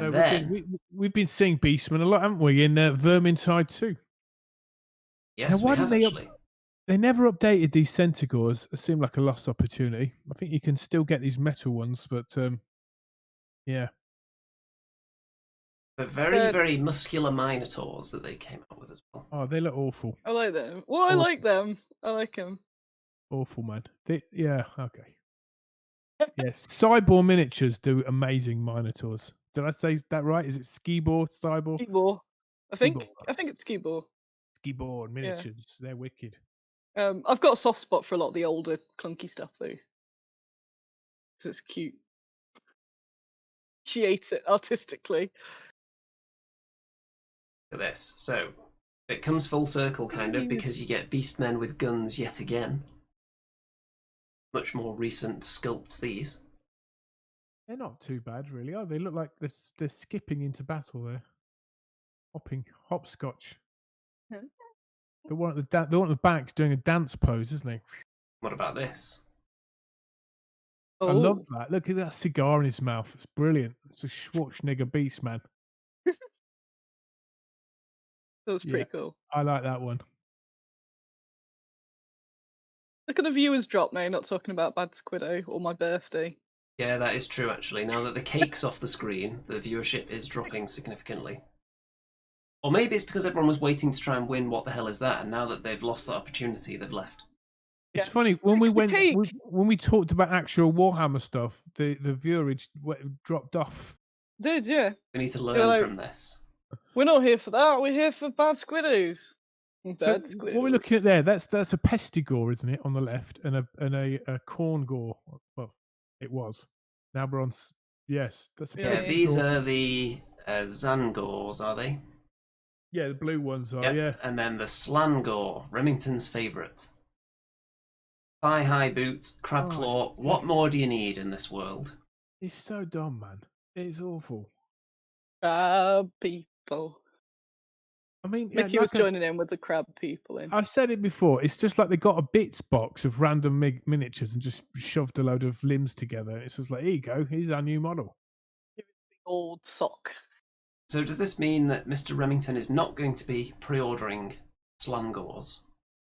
So
then,
we've been seeing Beastmen a lot, haven't we? In Vermintide too.
yes,
why
we have
did they
actually.
They never updated these Centaurs. It seemed like a lost opportunity. I think you can still get these metal ones, but yeah.
The very, very muscular Minotaurs that they came out with as well.
Oh, they look awful.
I like them. Well, I like them. I like them.
Awful, man. Yeah, okay. Yes, Cybor Miniatures do amazing Minotaurs. Did I say that right? Is it Skibor, Cybor?
Skibor. I think it's Skibor.
Skibor Miniatures. They're wicked.
I've got a soft spot for a lot of the older clunky stuff though, because it's cute. She ate it artistically.
Look at this. So, it comes full circle, kind of,
Jeez.
because you get Beastmen with guns yet again. Much more recent sculpts, these.
They're not too bad, really. Oh, they look like they're skipping into battle there. Hopscotch. The one at the back's doing a dance pose, isn't he?
What about this?
Oh,
I love that. Look at that cigar in his mouth. It's brilliant. It's a Schwarzenegger beast, man.
that was pretty
Yeah.
cool.
I like that one.
Look at the viewers drop now, not talking about Bad Squiddo or my birthday.
Yeah, that is true, actually. Now that the cake's off the screen, the viewership is dropping significantly. Or maybe it's because everyone was waiting to try and win What the Hell Is That, and now that they've lost that opportunity, they've left.
It's
Yeah.
funny when we
Like the
went
cake.
when we talked about actual Warhammer stuff, the viewerage dropped off.
Did, yeah.
We need to
You're
learn
like,
from this.
we're not here for that. We're here for Bad Squiddos.
So
Bad Squiddos.
what we're looking at there, that's a pestigore, isn't it, on the left, and a corn gore. Well, it was. Now we're on. Yes, that's a
Yeah,
Yeah,
pestigore.
these are the Zangors, are they?
Yeah, the blue ones are.
Yep.
Yeah.
And then the Slangor, Remington's favourite. Thigh-high boot, crab
Oh,
claw. What more do you need in this world?
It's so dumb, man. It's awful.
People.
I mean,
Mickey was joining in with the crab people in.
I said it before. It's just like they got a bits box of random miniatures and just shoved a load of limbs together. It's just like, here you go. Here's our new model.
Old sock.
So does this mean that Mr. Remington is not going to be pre-ordering Slangors?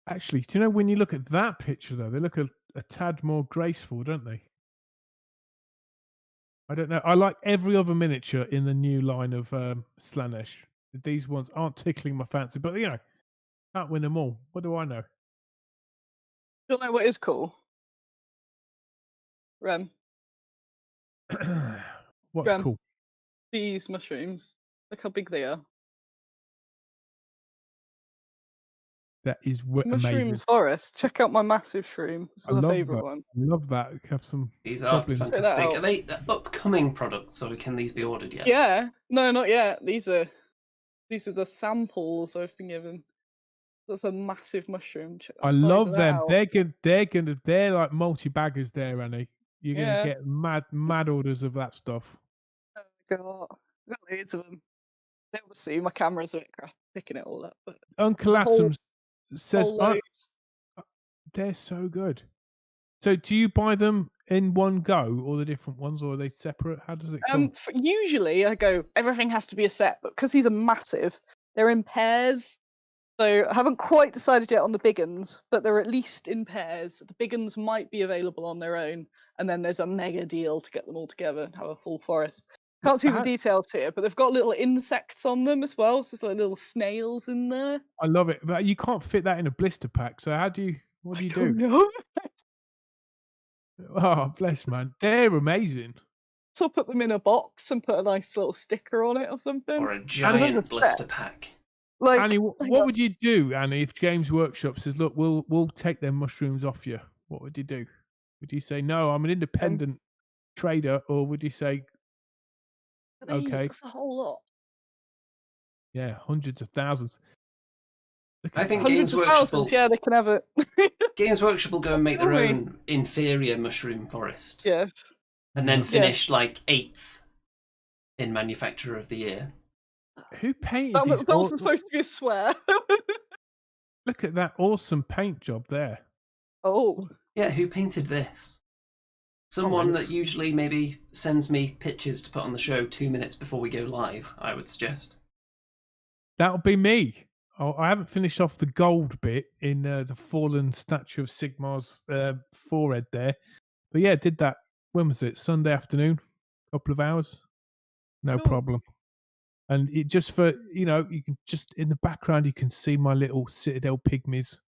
Actually, do you know when you look at that picture though, they look a tad more graceful, don't they? I don't know. I like every other miniature in the new line of Slanesh. These ones aren't tickling my fancy, but you know, can't win them all. What do I know?
Don't know what is cool. Rem.
What's
Graham.
cool?
These mushrooms. Look how big they are.
That is
Mushroom
amazing.
forest. Check out my massive shroom. This is my favourite
that.
one.
I love that. Have some.
These are
goblins.
fantastic.
out.
Are they upcoming products, or can these be ordered yet?
Yeah. No, not yet. These are the samples I've been given. That's a massive mushroom. Check the
I
size
love
of that
them.
out.
They're like multi-baggers there, Annie. You're gonna
Yeah.
get mad orders of that stuff.
Oh my god. I've got loads of them. They will see my camera's a bit crap picking it all up, but
Uncle
there's a whole-
Atom says
whole load.
they're so good. So do you buy them in one go, or the different ones, or are they separate? How does it come?
Usually I go, everything has to be a set, but because these are massive, they're in pairs. So I haven't quite decided yet on the big uns, but they're at least in pairs. The big uns might be available on their own, and then there's a mega deal to get them all together and have a full forest. Can't see the details here, but they've got little insects on them as well, so there's like little snails in there.
I love it, but you can't fit that in a blister pack. So what do you do?
No.
Oh, bless, man. They're amazing.
So I'll put them in a box and put a nice little sticker on it or something.
Or a giant blister pack.
Like,
Annie, what would you do, Annie, if Games Workshop says, "Look, we'll take them mushrooms off you"? What would you do? Would you say, "No, I'm an independent trader," or would you say, "Okay,
that's a whole lot.
yeah, hundreds of thousands"?
I think
Hundreds
Games
of
Workshop
thousands, yeah, they can have it.
Games Workshop will go and make their
Sorry.
own inferior mushroom forest.
Yeah.
And then
Yeah.
finish like 8th in Manufacturer of the Year.
Who painted
That
these?
wasn't supposed to be a swear.
Look at that awesome paint job there.
Oh.
Yeah, who painted this? Someone
it's-
that usually maybe sends me pictures to put on the show 2 minutes before we go live, I would suggest.
That'll be me. Oh, I haven't finished off the gold bit in the fallen statue of Sigmar's forehead there. But yeah, did that. When was it? Sunday afternoon? Couple of hours? No
Cool.
problem. And it just for, you can just, in the background, you can see my little Citadel pygmies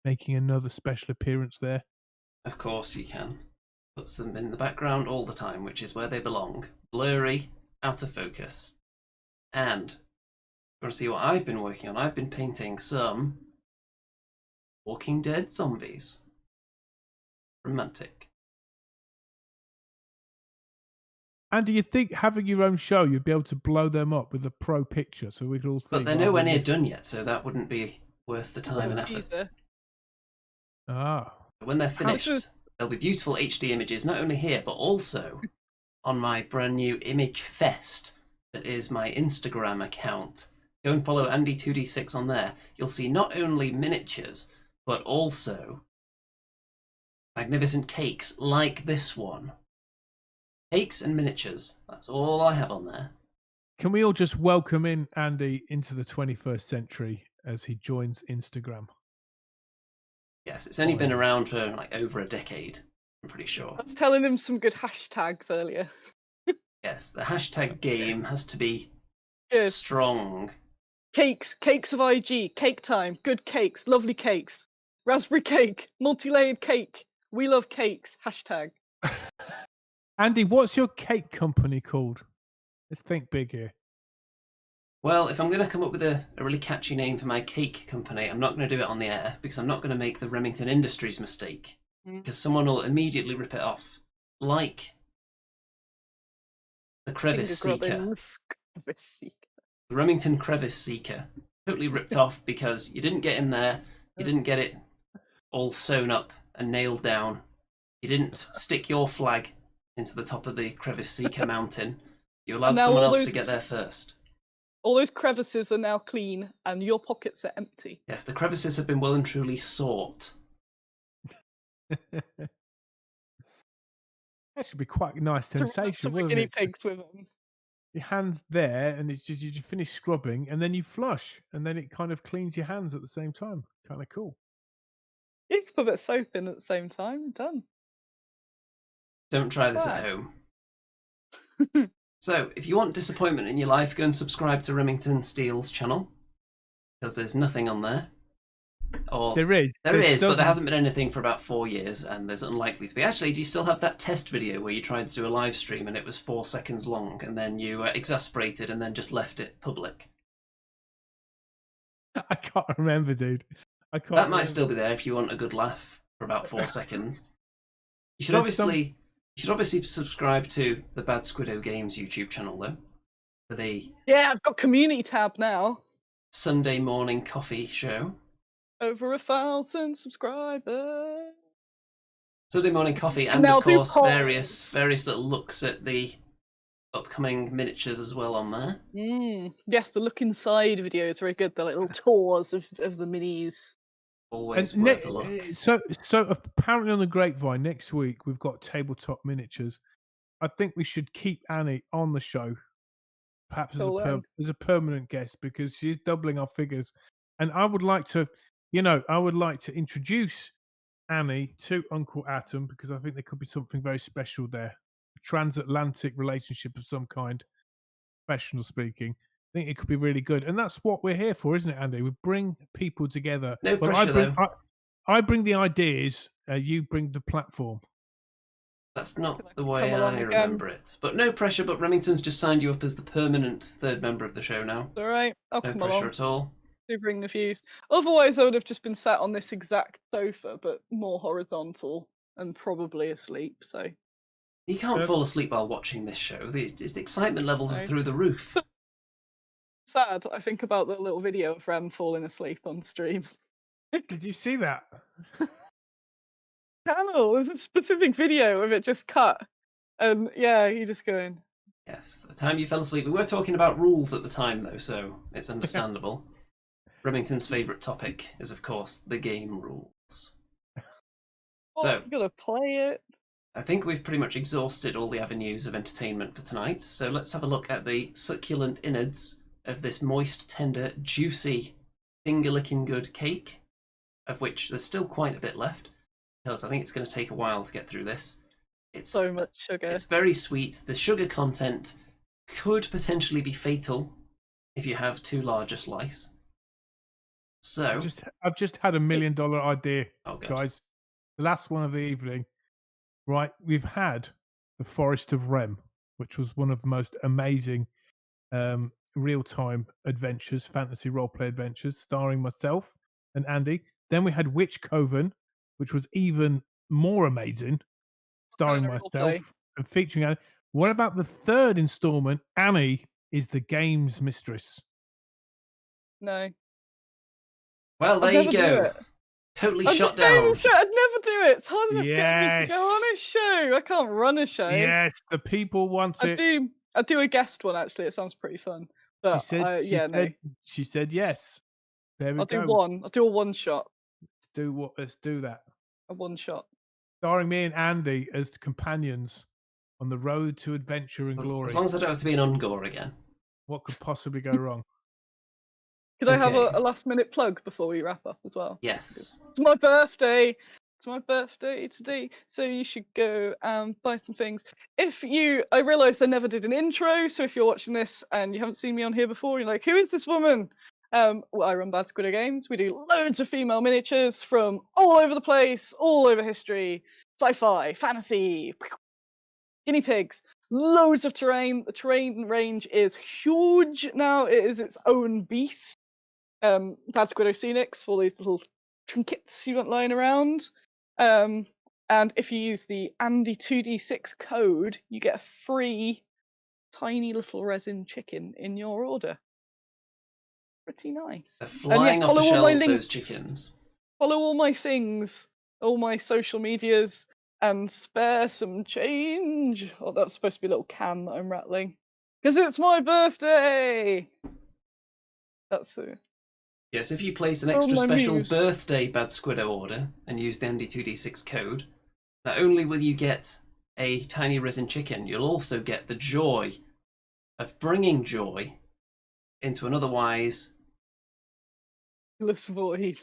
making another special appearance there.
Of course you can. Puts them in the background all the time, which is where they belong. Blurry, out of focus. And, you want to see what I've been working on? I've been painting some Walking Dead zombies. Romantic.
And do you think having your own show, you'd be able to blow them up with a pro picture so we could all see?
But they're
rather
nowhere
than
near
just-
done yet, so that wouldn't be worth the time and effort.
Teaser.
Ah.
When they're
How's
finished,
this-
there'll be beautiful HD images, not only here, but also on my brand new Image Fest, that is my Instagram account. Go and follow Andy2D6 on there. You'll see not only miniatures, but also magnificent cakes like this one. Cakes and miniatures. That's all I have on there.
Can we all just welcome in Andy into the 21st century as he joins Instagram?
Yes, it's only been around for like over a decade, I'm pretty sure.
I was telling him some good hashtags earlier.
Yes, the hashtag game has to be
Yes.
strong
Cakes of IG, cake time, good cakes, lovely cakes. Raspberry cake, multi-layered cake. We love cakes. Hashtag.
Andy, what's your cake company called? Let's think big here.
Well, if I'm going to come up with a really catchy name for my cake company, I'm not going to do it on the air because I'm not going to make the Remington Industries mistake. Because someone will immediately rip it off. Like the Crevice Seeker. The Remington Crevice Seeker. Totally ripped off because you didn't get in there, you didn't get it all sewn up and nailed down. You didn't stick your flag into the top of the Crevice Seeker mountain. You allowed someone else to get there first.
All those crevices are now clean and your pockets are empty.
Yes, the crevices have been well and truly sought.
That should be quite a nice sensation, wouldn't
guinea
it?
pigs with them.
Your hands there, and it's just you just finish scrubbing, and then you flush, and then it kind of cleans your hands at the same time. Kind of cool.
You can put a bit of soap in at the same time. Done.
Don't try this at home. So, if you want disappointment in your life, go and subscribe to Remington Steele's channel, because there's nothing on there. Or
There is,
but there hasn't been anything for about 4 years, and there's unlikely to be. Actually, do you still have that test video where you tried to do a live stream and it was 4 seconds long, and then you exasperated and then just left it public?
I can't remember, dude. I can't.
That might still be there if you want a good laugh for about 4 seconds. You should obviously subscribe to the Bad Squiddo Games YouTube channel, though. For the
I've got community tab now.
Sunday morning coffee show.
Over 1,000 subscribers.
Sunday morning coffee, and of course various little looks at the upcoming miniatures as well on there.
Yes, the look inside video is very good. The little tours of the minis.
Always worth a look.
So apparently on the grapevine next week we've got tabletop miniatures. I think we should keep Annie on the show, perhaps as a permanent guest, because she's doubling our figures, and I would like to introduce Annie to Uncle Atom, because I think there could be something very special there, a transatlantic relationship of some kind, professional speaking. I think it could be really good, and that's what we're here for, isn't it, Andy? We bring people together.
No pressure, though.
I bring the ideas, you bring the platform.
That's not the way I remember it. But no pressure, but Remington's just signed you up as the permanent third member of the show now.
All right, I'll come along.
No pressure at all.
Do bring the views. Otherwise, I would have just been sat on this exact sofa, but more horizontal and probably asleep, so...
You can't fall asleep while watching this show. The excitement levels are through the roof.
Sad. I think about the little video of Rem falling asleep on stream.
Did you see that?
Channel. There's a specific video of it just cut, and you just going.
Yes, the time you fell asleep. We were talking about rules at the time, though, so it's understandable. Remington's favourite topic is, of course, the game rules. So
you gotta play it.
I think we've pretty much exhausted all the avenues of entertainment for tonight. So let's have a look at the succulent innards of this moist, tender, juicy, finger-licking good cake, of which there's still quite a bit left, because I think it's going to take a while to get through this. It's
so much sugar.
It's very sweet. The sugar content could potentially be fatal if you have too large a slice. So
I've just had $1 million idea,
God.
Guys. The last one of the evening. Right, we've had the Forest of Rem, which was one of the most amazing real-time adventures, fantasy roleplay adventures, starring myself and Andy. Then we had Witch Coven, which was even more amazing, starring myself and featuring Annie. What about the third installment? Annie is the games mistress.
No.
Well, there you go. Totally shut down.
I'd never do it. It's hard enough getting me to go on a show. I can't run a show.
Yes, the people want it.
I do a guest one, actually. It sounds pretty fun. But
she said yes. There we go.
I'll do a one shot.
Let's do that.
A one shot.
Starring me and Andy as companions on the road to adventure and glory.
As long as I don't have to be an Ungor again.
What could possibly go wrong?
Could I have a last minute plug before we wrap up as well?
Yes.
It's my birthday. It's my birthday today, so you should go and buy some things. I realised I never did an intro, so if you're watching this and you haven't seen me on here before, you're like, who is this woman? Well, I run Bad Squiddo Games. We do loads of female miniatures from all over the place, all over history, sci-fi, fantasy, guinea pigs, loads of terrain. The terrain range is huge now. It is its own beast. Bad Squiddo Scenics, all these little trinkets you got lying around. And if you use the Andy 2D6 code, you get a free tiny little resin chicken in your order. Pretty nice.
They're flying off the
follow all my
shelves, those
links.
chickens.
Follow all my things, all my social medias, and spare some change. Oh, that's supposed to be a little can that I'm rattling. Because it's my birthday! That's it.
Yes, if you place an
Oh,
extra
my
special
muse.
birthday Bad Squiddo order and use the ND2D6 code, not only will you get a tiny resin chicken, you'll also get the joy of bringing joy into an otherwise
Let's void.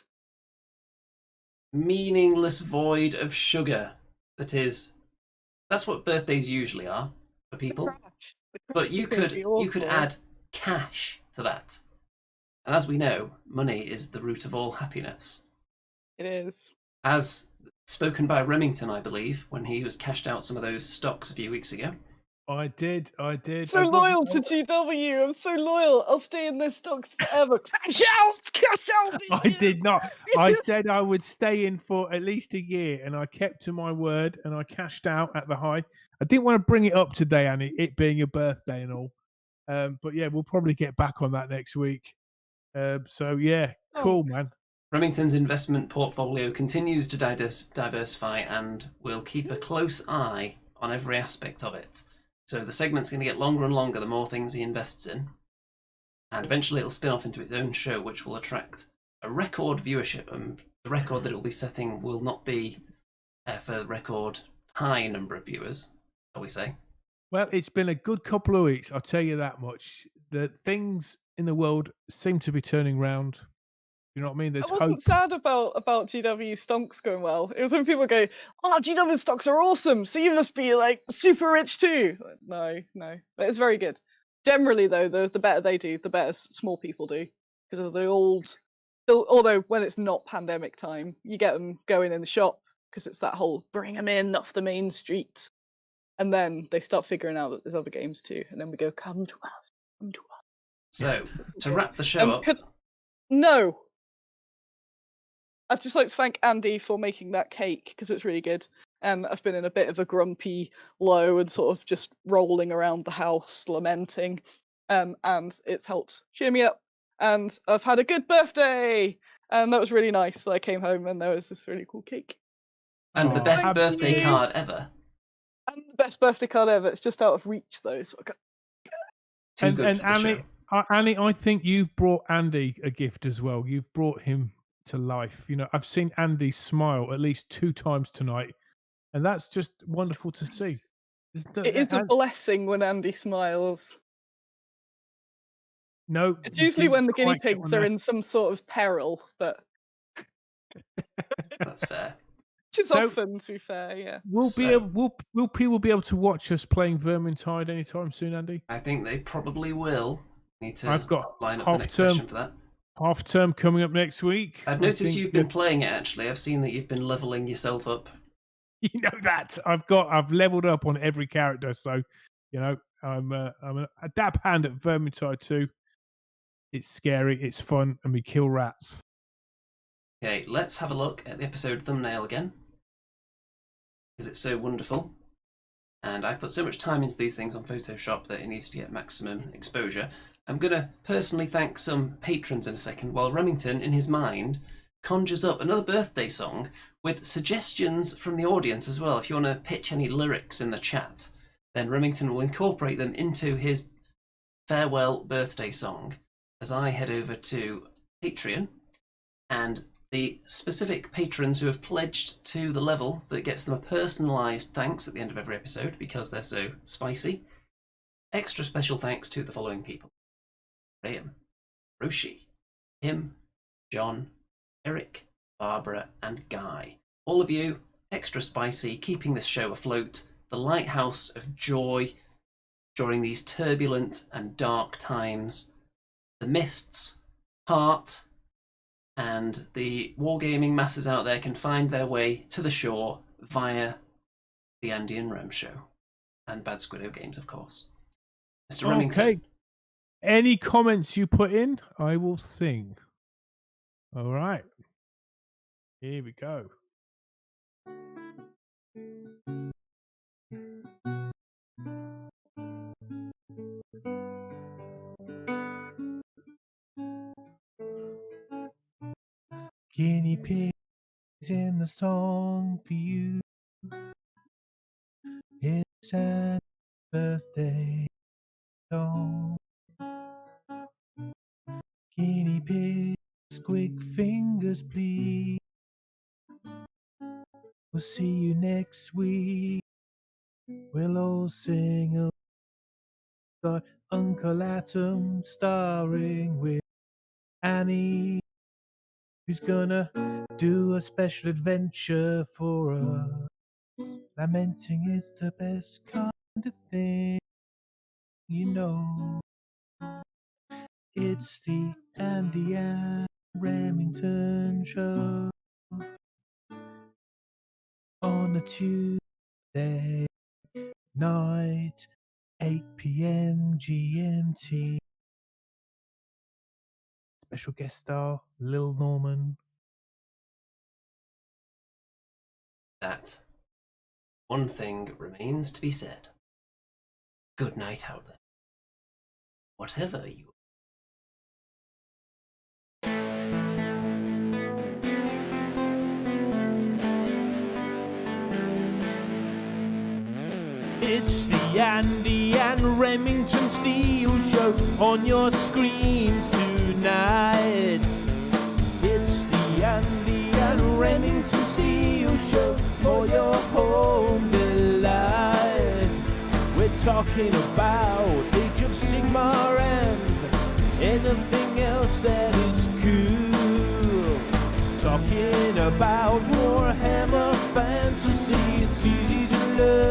meaningless void of sugar. That's what birthdays usually are for people. But you could add cash to that. And as we know, money is the root of all happiness.
It is.
As spoken by Remington, I believe, when he was cashed out some of those stocks a few weeks ago.
I did.
So loyal to GW. I'm so loyal. I'll stay in their stocks forever. Cash out! Cash out!
I did not. I said I would stay in for at least a year, and I kept to my word, and I cashed out at the high. I didn't want to bring it up today, Annie, it being your birthday and all. But yeah, we'll probably get back on that next week. So yeah, cool, man.
Remington's investment portfolio continues to diversify, and we'll keep a close eye on every aspect of it. So the segment's going to get longer and longer the more things he invests in. And eventually it'll spin off into its own show, which will attract a record viewership. And the record that it will be setting will not be for a record high number of viewers, shall we say.
Well, it's been a good couple of weeks, I'll tell you that much. The things in the world seem to be turning round. You know what I mean? There's
I wasn't sad about GW stocks going well. It was when people go, "Oh, GW stocks are awesome, so you must be like super rich too." Like, no, but it's very good. Generally, though, the better they do, the better small people do, because of the old. Although when it's not pandemic time, you get them going in the shop because it's that whole bring them in off the main street, and then they start figuring out that there's other games too, and then we go, "Come to us, come to us."
So to wrap the show up,
no. I'd just like to thank Andy for making that cake because it's really good. And I've been in a bit of a grumpy low and sort of just rolling around the house lamenting. And it's helped cheer me up. And I've had a good birthday. And that was really nice. I came home and there was this really cool cake.
And the best birthday card ever.
And the best birthday card ever. It's just out of reach though. So I got...
Too good for the show.
Annie, I think you've brought Andy a gift as well. You've brought him to life. You know, I've seen Andy smile at least 2 times tonight, and that's just wonderful to see.
It is a blessing when Andy smiles.
No,
it's usually when the guinea pigs are in some sort of peril, but
that's fair.
Which is often, to be fair, yeah.
Will people be able to watch us playing Vermintide anytime soon, Andy?
I think they probably will. Need to
I've got
line up the next session for that.
Half term coming up next week.
I've noticed you've been playing it actually. I've seen that you've been leveling yourself up.
You know that I've leveled up on every character, so you know I'm a dab hand at Vermintide 2. It's scary, it's fun, and we kill rats.
Okay, let's have a look at the episode thumbnail again, because it's so wonderful. And I put so much time into these things on Photoshop that it needs to get maximum exposure. I'm going to personally thank some patrons in a second, while Remington, in his mind, conjures up another birthday song with suggestions from the audience as well. If you want to pitch any lyrics in the chat, then Remington will incorporate them into his farewell birthday song as I head over to Patreon. And the specific patrons who have pledged to the level that gets them a personalised thanks at the end of every episode because they're so spicy. Extra special thanks to the following people: Graham, Roshi, Tim, John, Eric, Barbara, and Guy. All of you, extra spicy, keeping this show afloat, the lighthouse of joy during these turbulent and dark times. The mists heart, and the wargaming masses out there can find their way to the shore via the Andy and Rem Show and Bad Squiddo Games, of course. Mr. Remington.
Okay. Any comments you put in, I will sing. All right. Here we go. Guinea pigs in the song for you. It's a birthday song. Guinea pigs, quick fingers, please. We'll see you next week. We'll all sing a got Uncle Atom starring with Annie, who's gonna do a special adventure for us. Lamenting is the best kind of thing, you know. It's the Andy and Remington Show on a Tuesday night, 8 p.m. GMT. Special guest star, Lil Norman.
That one thing remains to be said. Good night out there. Whatever you.
It's the Andy and Remington Steel Show on your screens tonight. It's the Andy and Remington Steel Show for your home delight. We're talking about Age of Sigmar and anything else that is cool. Talking about Warhammer fantasy, it's easy to learn.